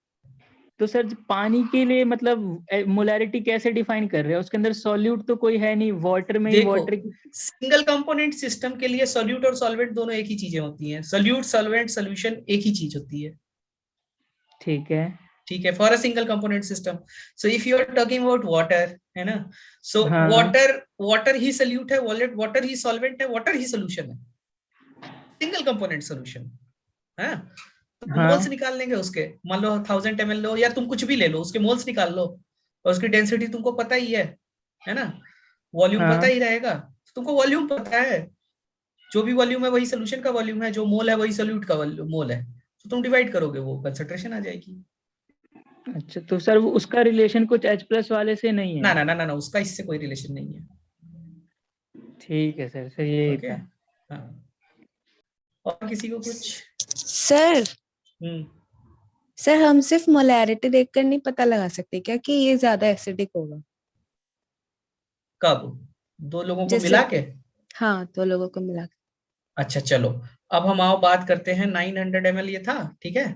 तो सर पानी के लिए मतलब मोलैरिटी कैसे डिफाइन कर रहे हैं? उसके अंदर सॉल्यूट तो कोई है नहीं, वाटर में ही देखो, वाटर की। सिंगल कंपोनेंट सिस्टम के लिए सोल्यूट और सॉल्वेंट दोनों एक ही चीजें होती हैं। सोल्यूट, सॉल्वेंट, सोल्यूशन एक ही चीज होती है। ठीक है। ठीक है, for a single component system. So if you are talking about water, है ना, सो हाँ वाटर ही सोल्यूट है, वाटर ही सॉल्वेंट है, वाटर ही सोल्यूशन है, सिंगल कंपोनेंट सोल्यूशन है। तो मोल्स हाँ निकाल लेंगे उसके, मान लो 1000 ml लो, या तुम कुछ भी ले लो, उसके मोल्स निकाल लो, और उसकी डेंसिटी तुमको पता ही है ना, वॉल्यूम पता हाँ। ही रहेगा, तुमको वॉल्यूम पता है, जो भी वॉल्यूम है वही सोल्यूशन का वॉल्यूम है, जो मोल है वही सोल्यूट का मोल है, तो तुम डिवाइड करोगे वो कंसंट्रेशन आ जाएगी। अच्छा, तो सर उसका रिलेशन कुछ H+ वाले से नहीं ना है? ना ना ना ना, उसका इससे कोई रिलेशन नहीं है। ठीक है सर, यही ओके, था। हाँ। और किसी को कुछ। सर हम्म, सर हम सिर्फ मोलैरिटी देखकर नहीं पता लगा सकते क्या कि ये ज्यादा एसिडिक होगा? कब, 2 लोगों को जैसे मिला के। हाँ, दो लोगों को मिला। अच्छा चलो, अब हम आओ बात करते हैं, 900 ml ये था, ठीक है।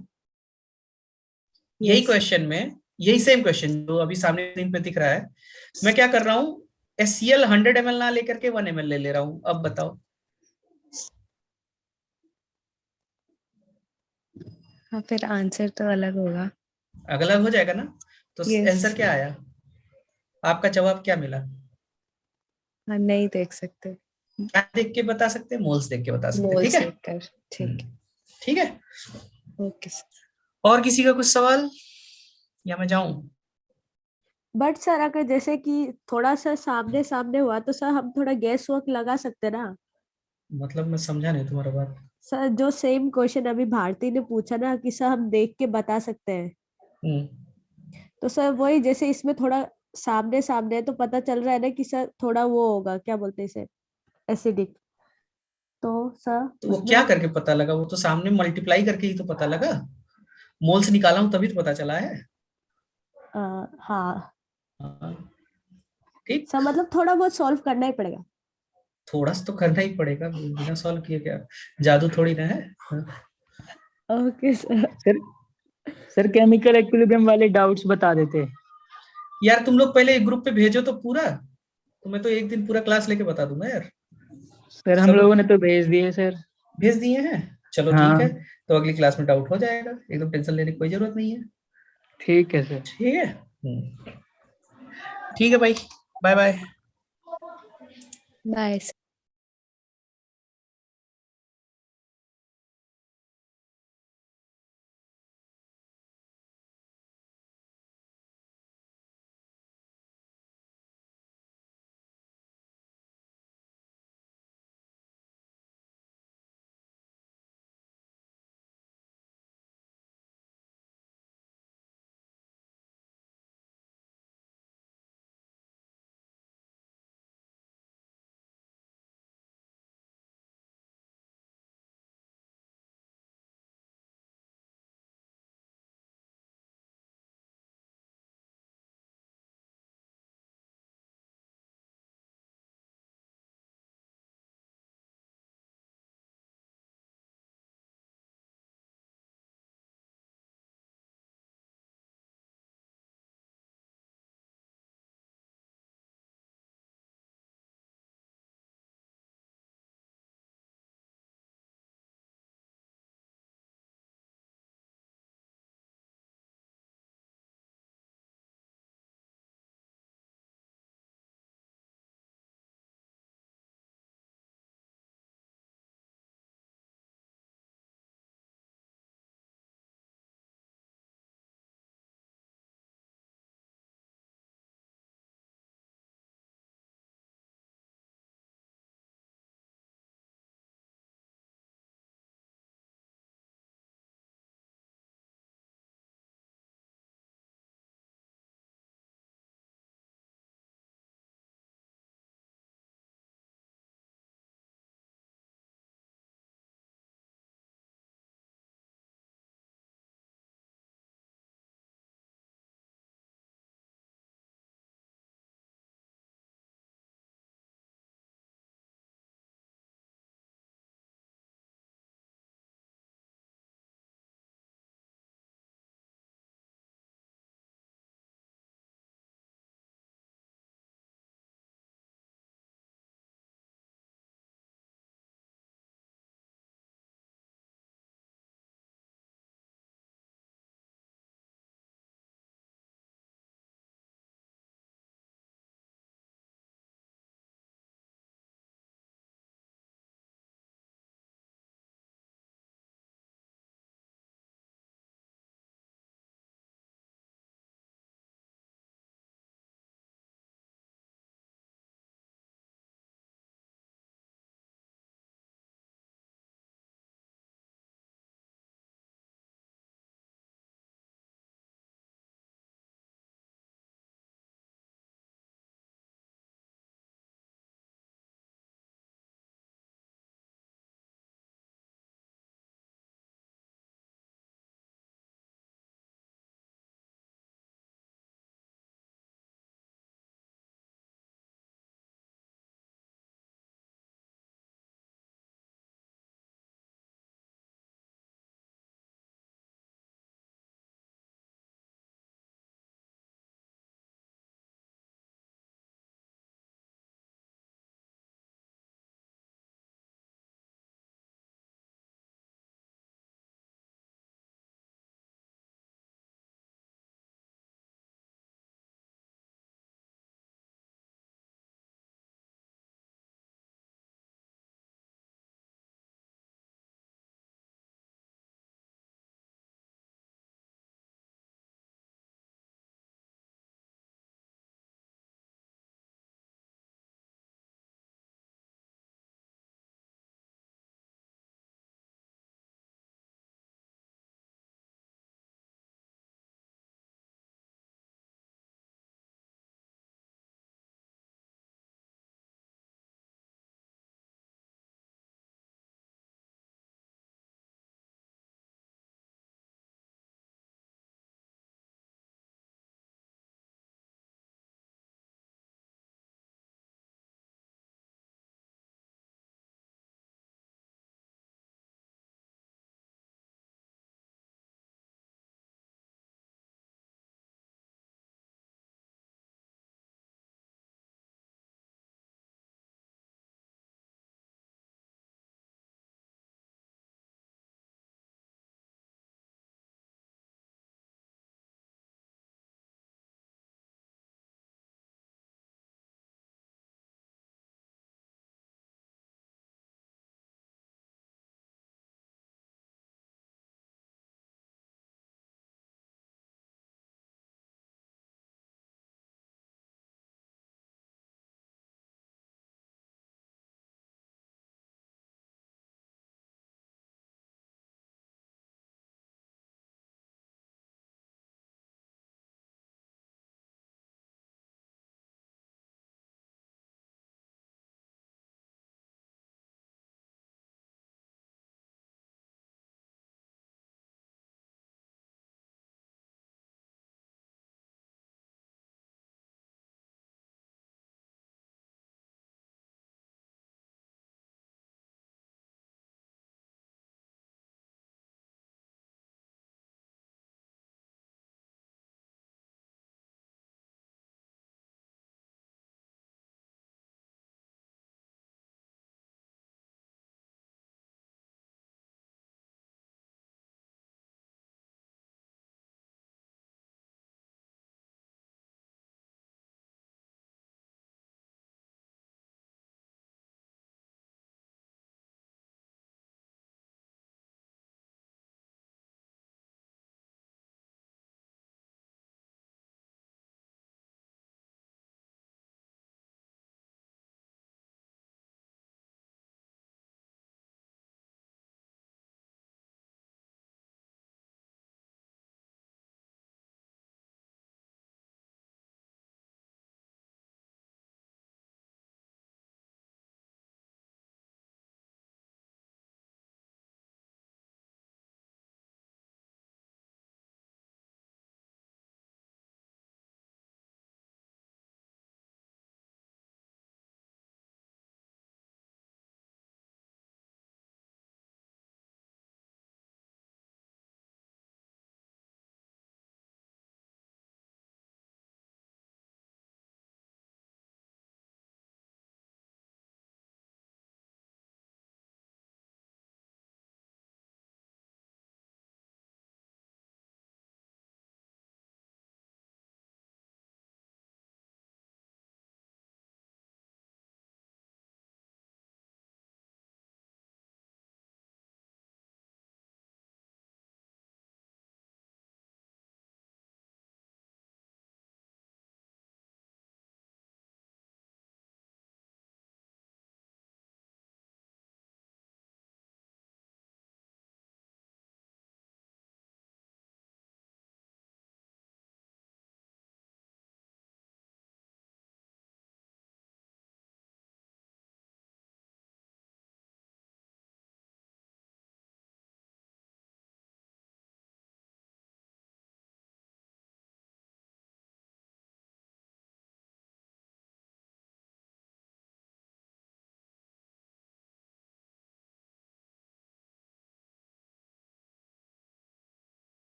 यही यस सर। क्वेश्चन में, यही सेम क्वेश्चन जो अभी सामने स्क्रीन पे दिख रहा है, मैं क्या कर रहा हूँ, HCl 100 ml ना लेकर के 1 ml ले रहा हूँ। अब बताओ, हाँ फिर आंसर तो अलग होगा। अलग हो जाएगा ना। तो यस। आंसर क्या आया, आपका जवाब क्या मिला। हाँ नहीं देख सकते। क्या देख के बता सकते हैं, मोल्स देख के बता सकते हैं, ठीक मोल्स है। देखकर। ठीक ठीक है। है। Okay sir. और किसी का कुछ सवाल, या मैं जाऊं। बट सर अगर जैसे कि थोड़ा सा सामने सामने हुआ तो सर हम थोड़ा गैस वर्क लगा सकते ना। मतलब मैं समझा नहीं तुम्हारा बात। सर जो सेम क्वेश्चन अभी भारती ने पूछा ना कि सर हम देख के बता सकते हैं, हम्म, तो सर वही जैसे इसमें थोड़ा सामने सामने है तो पता चल रहा है ना कि सर थोड़ा वो होगा, क्या बोलते हैं इसे, एसिडिक। तो सर तो वो क्या करके पता लगा? वो तो सामने मल्टीप्लाई करके ही तो पता लगा। मोल्स निकाला हूं तभी तो पता चला है। हाँ ठीक, सर, मतलब थोड़ा बहुत सॉल्व करना ही पड़ेगा। थोड़ा सा तो करना ही पड़ेगा, बिना सॉल्व किए क्या जादू थोड़ी ना है। Okay sir. Sir chemical equilibrium वाले डाउट्स बता देते। यार तुम लोग पहले एक ग्रुप पे भेजो तो पूरा, तो मैं तो एक दिन पूरा क्लास लेके बता दूंगा यार। सर हम लोगों ने तो भेज दिए सर। भेज दिए हैं, चलो हाँ। ठीक है, तो अगली क्लास में डाउट हो जाएगा, एकदम टेंशन लेने की कोई जरूरत नहीं है। ठीक है सर। ठीक है, ठीक है भाई, बाय बाय। बाय।